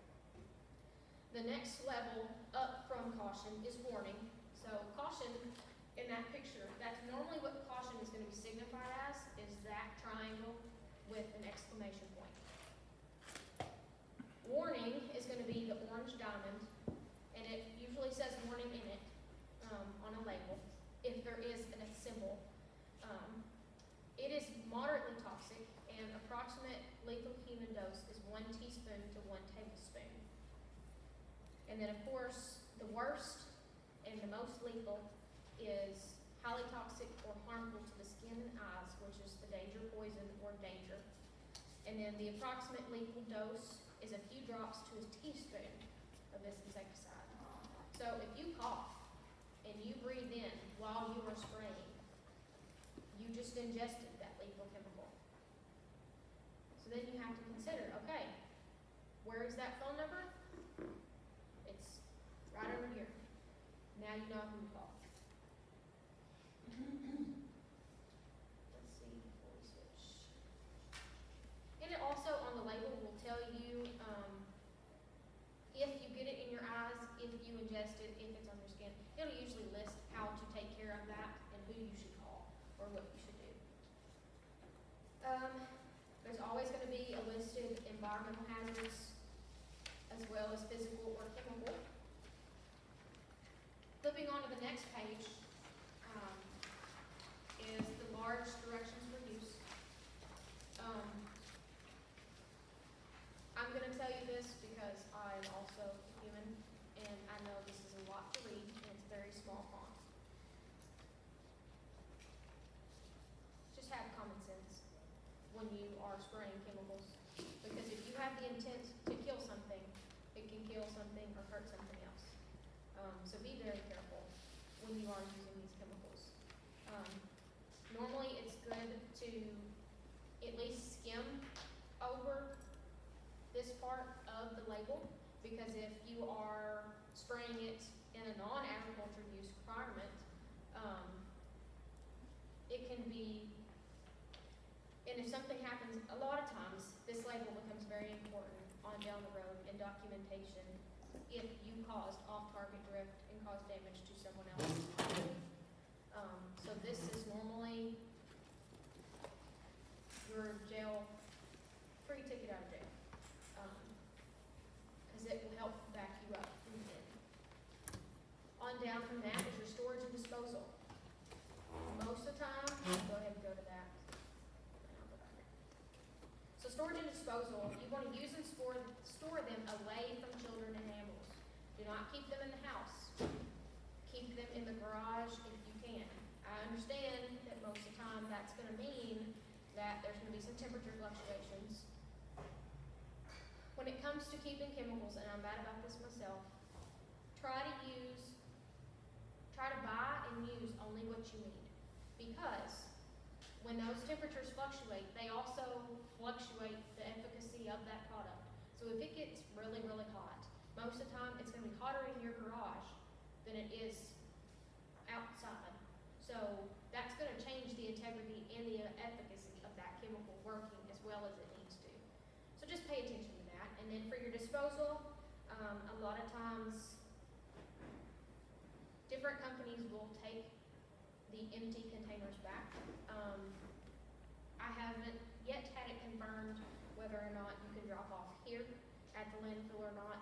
The next level up from caution is warning. So caution in that picture, that's normally what caution is going to be signified as, is that triangle with an exclamation point. Warning is going to be the orange diamond, and it usually says warning in it on a label, if there is a symbol. It is moderately toxic, and approximate lethal human dose is 1 teaspoon to 1 tablespoon. And then, of course, the worst and the most lethal is highly toxic or harmful to the skin and eyes, which is the danger poison or danger. And then the approximate lethal dose is a few drops to a teaspoon of this insecticide. So if you cough and you breathe in while you are spraying, you just ingested that lethal chemical. So then you have to consider, okay, where is that phone number? It's right over here. Now you know who to call. Let's see, before we switch. And it also on the label will tell you if you get it in your eyes, if you ingest it, if it's on your skin. It'll usually list how to take care of that and who you should call or what you should do. There's always going to be a listed environmental hazards as well as physical or chemical. Flipping on to the next page is the large directions for use. I'm going to tell you this because I'm also human, and I know this is a lot to read, and it's very small font. Just have common sense when you are spraying chemicals, because if you have the intent to kill something, it can kill something or hurt something else. So be very careful when you are using these chemicals. Normally it's good to at least skim over this part of the label, because if you are spraying it in a non-agriculture use environment, it can be, and if something happens, a lot of times this label becomes very important on down the road in documentation if you caused off-target drift and caused damage to someone else. So this is normally your jail, free ticket out of jail, because it will help back you up in the end. On down from that is your storage and disposal. Most of the time, go ahead and go to that. And I'll go back. So storage and disposal, you want to use and store them away from children and animals. Do not keep them in the house. Keep them in the garage if you can. I understand that most of the time that's going to mean that there's going to be some temperature fluctuations. When it comes to keeping chemicals, and I'm bad about this myself, try to buy and use only what you need. Because when those temperatures fluctuate, they also fluctuate the efficacy of that product. So if it gets really, really hot, most of the time, it's gonna be hotter in your garage than it is outside. So that's gonna change the integrity and the efficacy of that chemical working as well as it needs to. So just pay attention to that. And then for your disposal, a lot of times, different companies will take the empty containers back. I haven't yet had it confirmed whether or not you can drop off here at the landfill or not,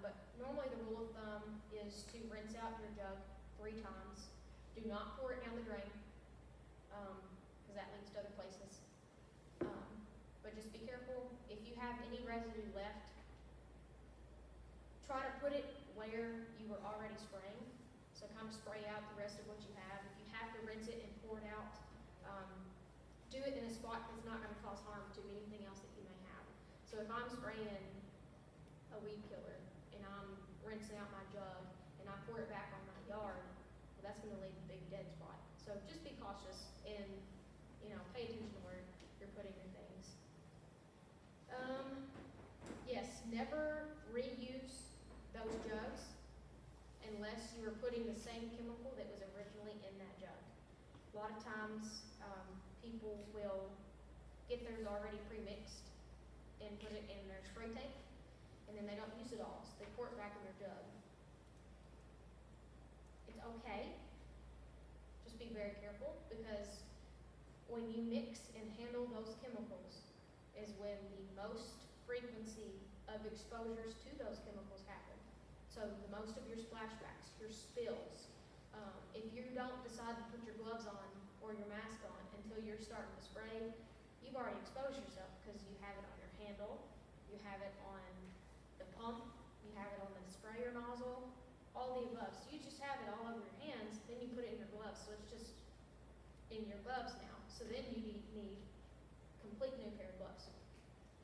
but normally the rule of thumb is to rinse out your jug 3 times. Do not pour it down the drain, because that leads to other places. But just be careful. If you have any residue left, try to put it where you were already spraying. So kind of spray out the rest of what you have. If you have to rinse it and pour it out, do it in a spot that's not going to cause harm to anything else that you may have. So if I'm spraying a weed killer and I'm rinsing out my jug and I pour it back on my yard, well, that's going to leave a big dead spot. So just be cautious and, pay attention to where you're putting your things. Yes, never reuse those jugs unless you are putting the same chemical that was originally in that jug. A lot of times, people will get theirs already pre-mixed and put it in their spray tank, and then they don't use it all, so they pour it back in their jug. It's okay, just be very careful, because when you mix and handle those chemicals is when the most frequency of exposures to those chemicals happen. So the most of your splashbacks, your spills, if you don't decide to put your gloves on or your mask on until you're starting to spray, you've already exposed yourself because you have it on your handle, you have it on the pump, you have it on the sprayer nozzle, all the above. So you just have it all over your hands, then you put it in your gloves, so it's just in your gloves now. So then you need complete new pair of gloves.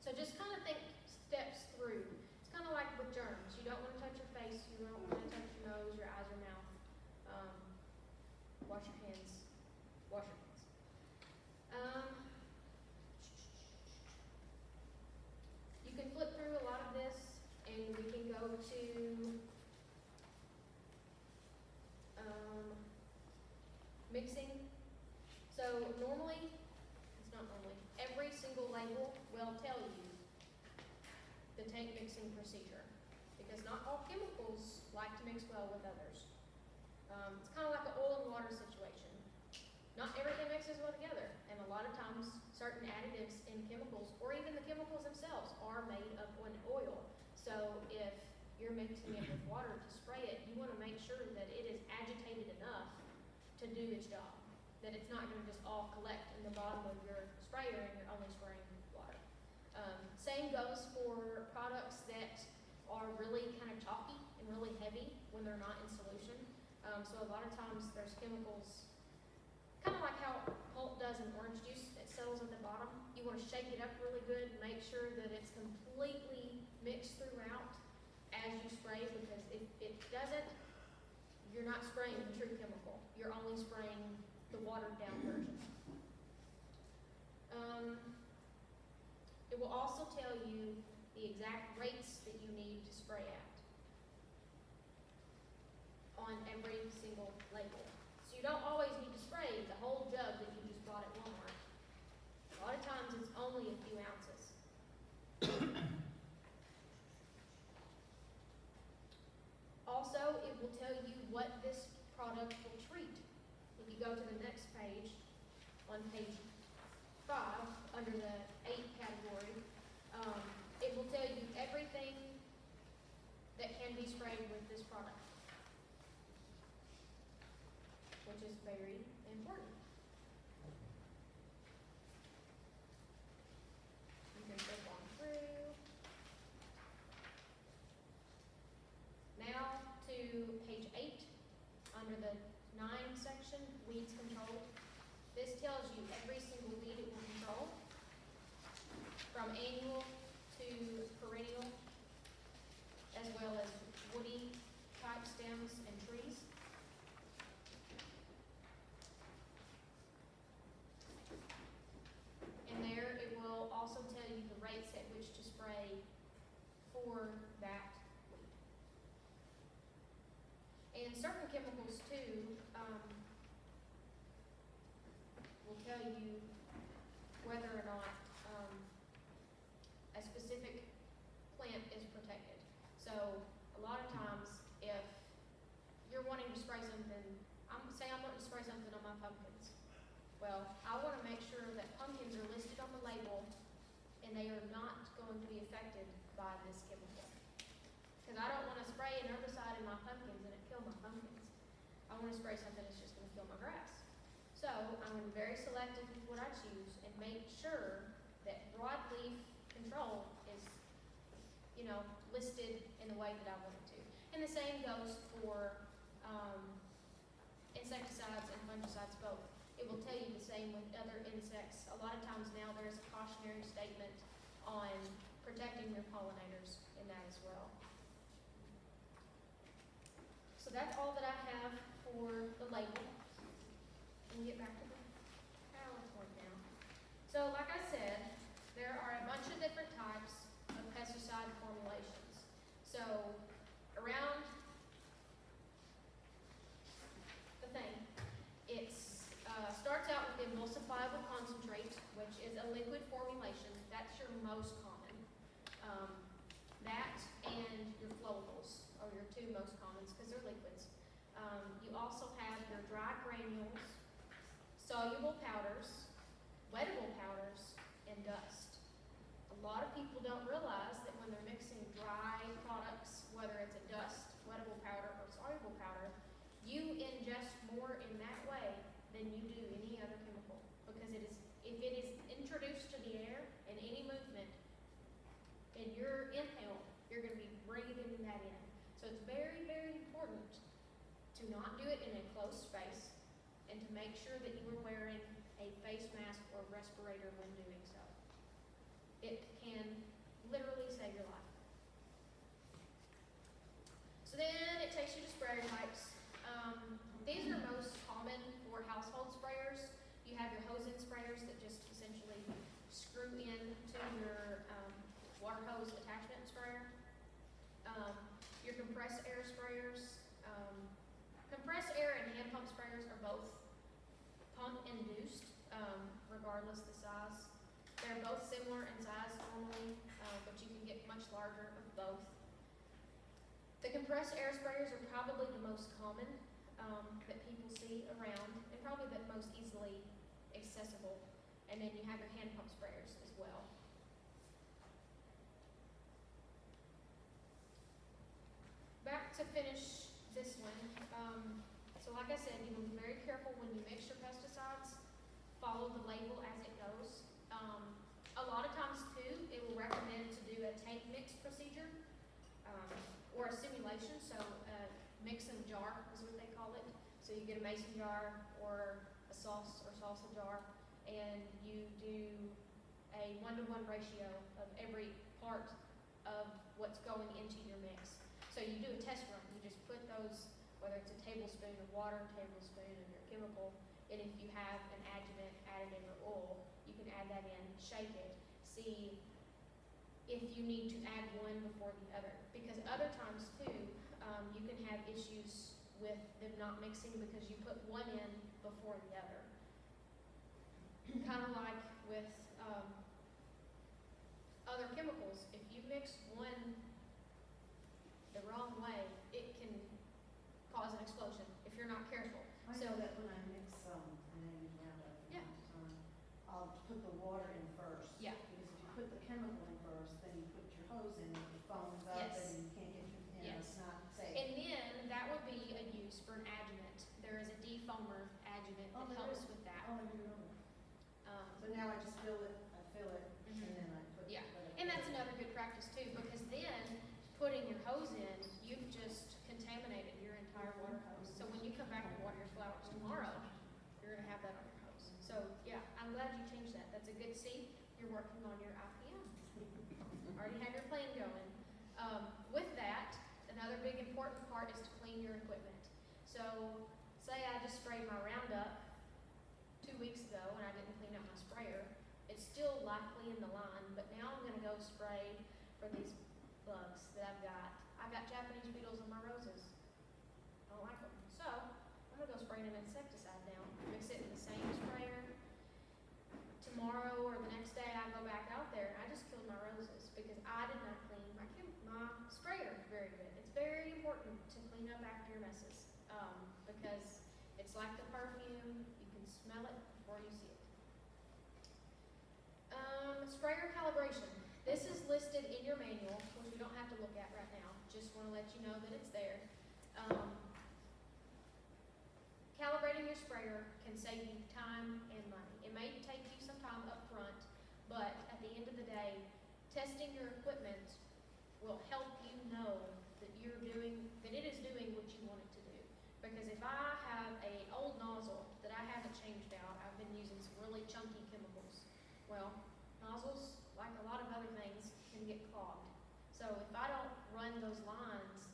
So just kind of think steps through. It's kind of like with germs. You don't want to touch your face, you don't want to touch your nose, your eyes, or mouth. Wash your hands. Wash your hands. You can flip through a lot of this, and we can go to mixing. So every single label will tell you the tank mixing procedure, because not all chemicals like to mix well with others. It's kind of like an oil and water situation. Not everything mixes well together, and a lot of times certain additives in chemicals, or even the chemicals themselves, are made of an oil. So if you're mixing it with water to spray it, you want to make sure that it is agitated enough to do its job, that it's not going to just all collect in the bottom of your sprayer and you're only spraying water. Same goes for products that are really kind of chalky and really heavy when they're not in solution. So a lot of times there's chemicals, kind of like how pulp does in orange juice, it settles at the bottom. You want to shake it up really good, make sure that it's completely mixed throughout as you spray, because if it doesn't, you're not spraying the true chemical. You're only spraying the watered down version. It will also tell you the exact rates that you need to spray at on every single label. So you don't always need to spray the whole jug that you just bought at Walmart. A lot of times it's only a few ounces. Also, it will tell you what this product will treat. If you go to the next page, on page 5, under the 8 category, it will tell you everything that can be sprayed with this product, which is very important. You can click on through. Now to page 8, under the 9 section, weeds control. This tells you every single weed it will control, from annual to perennial, as well as woody type stems and trees. And there it will also tell you the rates at which to spray for that weed. you whether or not a specific plant is protected. So a lot of times, if you're wanting to spray something, say I'm wanting to spray something on my pumpkins. Well, I want to make sure that pumpkins are listed on the label and they are not going to be affected by this chemical. Because I don't want to spray an herbicide in my pumpkins and it kill my pumpkins. I want to spray something that's just going to kill my grass. So I'm going to be very selective with what I choose and make sure that broadleaf control is, listed in the way that I want it to. And the same goes for insecticides and fungicides both. It will tell you the same with other insects. A lot of times now there's a cautionary statement on protecting your pollinators in that as well. So that's all that I have for the label. And get back to the PowerPoint now. So like I said, there are a bunch of different types of pesticide formulations. So around the thing, it starts out with emulsifiable concentrate, which is a liquid formulation. That's your most common. That and your flowables are your two most commons because they're liquids. You also have your dry granules, soluble powders, wettable powders, and dust. A lot of people don't realize that when they're mixing dry products, whether it's a dust, wettable powder, or soluble powder, you ingest more in that way than you do any other chemical. Because if it is introduced to the air in any movement, in your inhale, you're going to be breathing that in. So it's very, very important to not do it in a closed space and to make sure that you are wearing a face mask or respirator when doing so. It can literally save your life. So then it takes you to sprayer types. These are most common for household sprayers. You have your hose-in sprayers that just essentially screw in to your water hose attachment sprayer. Your compressed air sprayers. Compressed air and hand pump sprayers are both pump-induced, regardless the size. They're both similar in size normally, but you can get much larger of both. The compressed air sprayers are probably the most common that people see around, and probably the most easily accessible. And then you have your hand pump sprayers as well. Back to finish this one. So like I said, you will be very careful when you mix your pesticides. Follow the label as it goes. A lot of times too, it will recommend to do a tank mix procedure or a simulation. So mix and jar is what they call it. So you get a mason jar or a sauce or salsa jar, and you do a 1-to-1 ratio of every part of what's going into your mix. So you do a test run. You just put those, whether it's a tablespoon of water, tablespoon of your chemical, and if you have an adjuvant, additive, or oil, you can add that in, shake it, see if you need to add one before the other. Because other times too, you can have issues with them not mixing because you put one in before the other. Kind of like with other chemicals, if you mix one the wrong way, it can cause an explosion if you're not careful. I know that when I mix I know you Roundup from time to time, I'll put the water in first. Yeah. Because if you put the chemical in first, then you put your hose in, and it foams up, Yes. and you can't get your, Yes. it's not safe. And then that would be a use for an adjuvant. There is a defoamer adjuvant that there helps is? with that. Oh, I didn't know that. So now I just fill it, Mhm. and then I put. Yeah, whatever. and that's another good practice too, because then putting your hose in, you've just contaminated your entire water hose. So when you come back and water your flowers tomorrow, you're gonna have that on your hose. So yeah, I'm glad you changed that. That's a good see. You're working on your IPM. Already have your plan going. With that, another big important part is to clean your equipment. So say I just sprayed my Roundup 2 weeks ago and I didn't clean out my sprayer. It's still likely in the line, but now I'm gonna go spray for these bugs that I've got. I've got Japanese beetles on my roses. I don't like them. So I'm gonna go spray an insecticide now. Mix it in the same sprayer Just like the perfume, you can smell it before you see it. Sprayer calibration. This is listed in your manual, which we don't have to look at right now. Just want to let you know that it's there. Calibrating your sprayer can save you time and money. It may take you some time up front, but at the end of the day, testing your equipment will help you know that it is doing what you want it to do. Because if I have an old nozzle that I haven't changed out, I've been using some really chunky chemicals. Well, nozzles, like a lot of other things, can get clogged. So if I don't run those lines,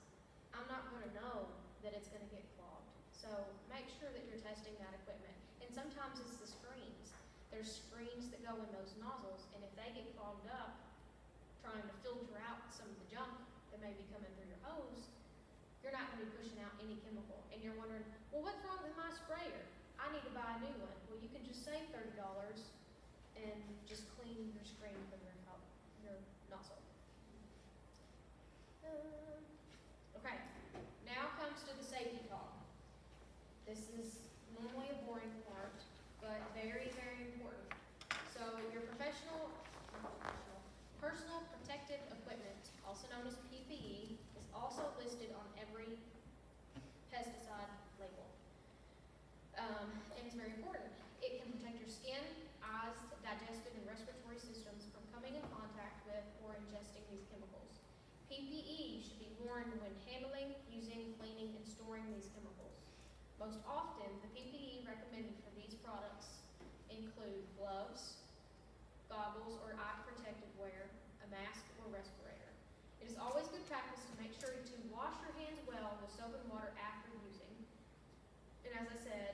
I'm not going to know that it's going to get clogged. So make sure that you're testing that equipment. And sometimes it's the screens. There's screens that go in those nozzles, and if they get clogged up, trying to filter out some of the junk that may be coming through your hose, you're not going to be pushing out any chemical. And you're wondering, well, what's wrong with my sprayer? I need to buy a new one. Well, you can just save $30 and just clean your screen from your nozzle. Okay, now comes to the safety talk. This is normally a boring part, but very, very important. So your personal protective equipment, also known as PPE, is also listed on every pesticide label. And it's very important. It can protect your skin, eyes, digestive and respiratory systems from coming in contact with or ingesting these chemicals. PPE should be worn when handling, using, cleaning, and storing these chemicals. Most often, the PPE recommended for these products include gloves, goggles or eye protective wear, a mask or respirator. It is always good practice to make sure to wash your hands well with soap and water after using. And as I said,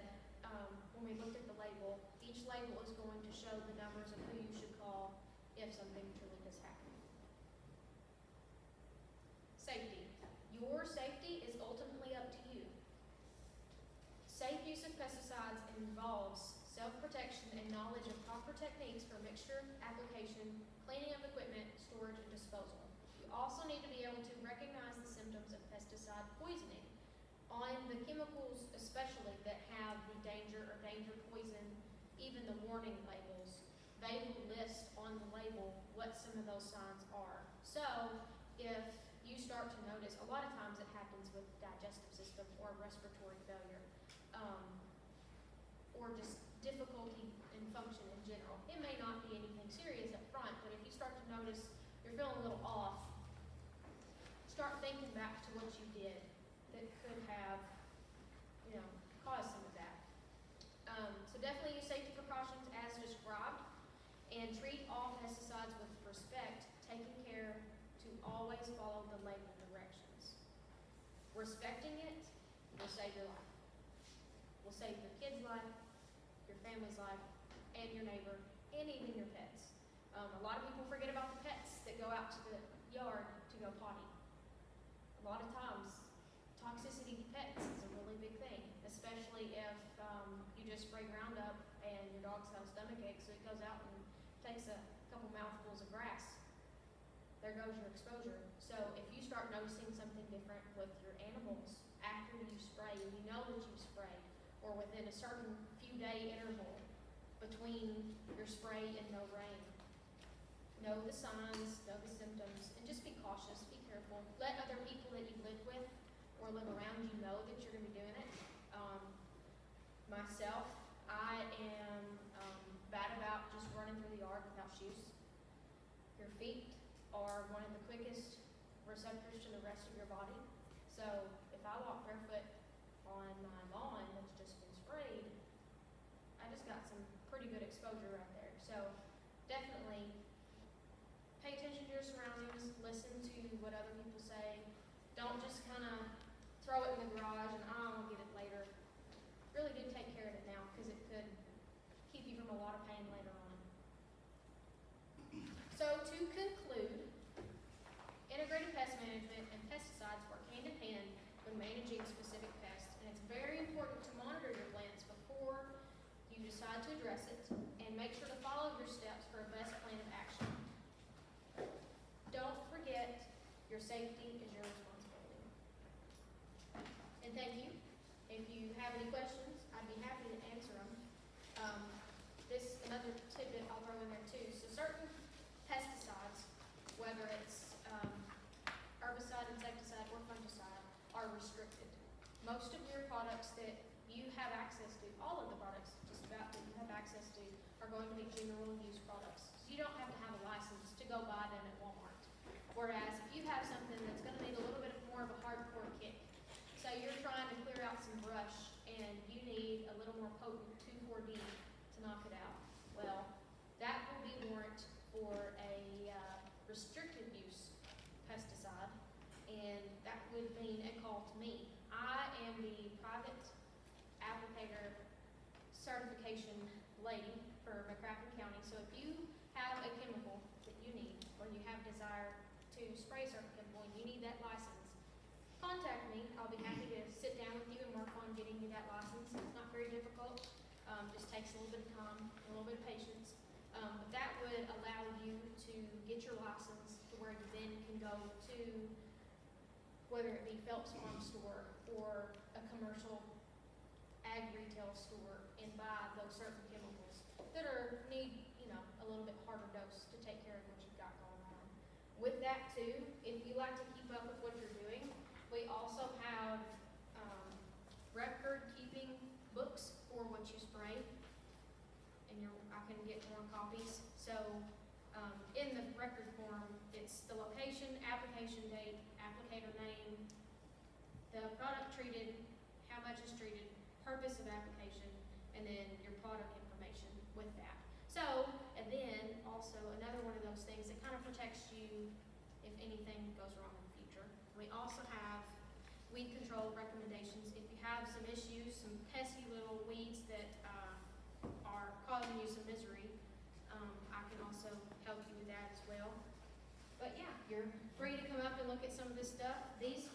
when we looked at the label, each label is going to show the numbers of who you should call if something truly does happen. Safety. Your safety is ultimately up to you. Safe use of pesticides involves self-protection and knowledge of proper techniques for mixture, application, cleaning of equipment, storage, and disposal. You also need to be able to recognize the symptoms of pesticide poisoning. On the chemicals especially that have the danger or danger poison, even the warning labels, they will list on the label what some of those signs are. So if you start to notice, a lot of times it happens with digestive system or respiratory failure, or just difficulty in function in general. It may not be anything serious up front, but if you start to notice you're feeling a little off, start thinking back to what you did that could have, caused some of that. So definitely use safety precautions as described, and treat all pesticides with respect, taking care to always follow the label directions. Respecting it will save your life. Will save your kid's life, your family's life, and your neighbor, and even your pets. A lot of people forget about the pets that go out to the yard to go potty. A lot of times, toxicity to pets is a really big thing, especially if you just spray Roundup and your dog's got a stomach ache, so it goes out and takes a couple mouthfuls of grass. There goes your exposure. So if you start noticing something different with your animals after you spray, and you know that you've sprayed, or within a certain few day interval between your spray and no rain, know the signs, know the symptoms, and just be cautious, be careful. Let other people that you live with or live around you know that you're going to be doing it. Myself, I am bad about just running through the yard without shoes. Your feet are one of the quickest receptors to the rest of your body. So if I walk barefoot on my lawn that's just been sprayed, I just got some pretty good exposure right there. So definitely pay attention to your surroundings, listen to what other people say. Don't just kind of throw it in the garage and I'll get it later. Really do take care of it now, because it could keep you from a lot of pain later on. So to conclude, integrated pest management and pesticides work hand in hand when managing specific pests, and it's very important to monitor your plants before you decide to address it, and make sure to follow your steps for a best plan of action. Don't forget, your safety is your responsibility. And thank you. If you have any questions, I'd whether it's herbicide, insecticide, or fungicide, are restricted. Most of your products that you have access to, all of the products just about that you have access to, are going to be general use products. So you don't have to have a license to go buy them at Walmart. Whereas if you have something that's going to need a little bit more of a hardcore kick, so you're trying to clear out some brush and you need a little more potent 2,4-D to knock it out. Well, that will be warrant for a restricted use pesticide, and that would mean a call to me. I am the private applicator certification lady for McCracken County, so if you have a chemical that you need, or you have desire to spray a certain chemical and you need that license, contact me. I'll be happy to sit down with you and work on getting you that license. It's not very difficult, just takes a little bit of time, a little bit of patience. But that would allow you to get your license to where you then can go to, whether it be Phelps Farm Store or a commercial ag retail store, and buy those certain chemicals that need, a little bit harder dose to take care of what you've got going on. With that too, if you like to keep up with what you're doing, we also have record keeping books for what you spray, and I can get more copies. So in the record form, it's the location, application date, applicator name, the product treated, how much is treated, purpose of application, and then your product information with that. So, and then also another one of those things that kind of protects you if anything goes wrong in the future. We also have weed control recommendations. If you have some issues, some pesky little weeds that are causing you some misery, I can also help you with that as well. But yeah, you're free to come up and look at some of this stuff. These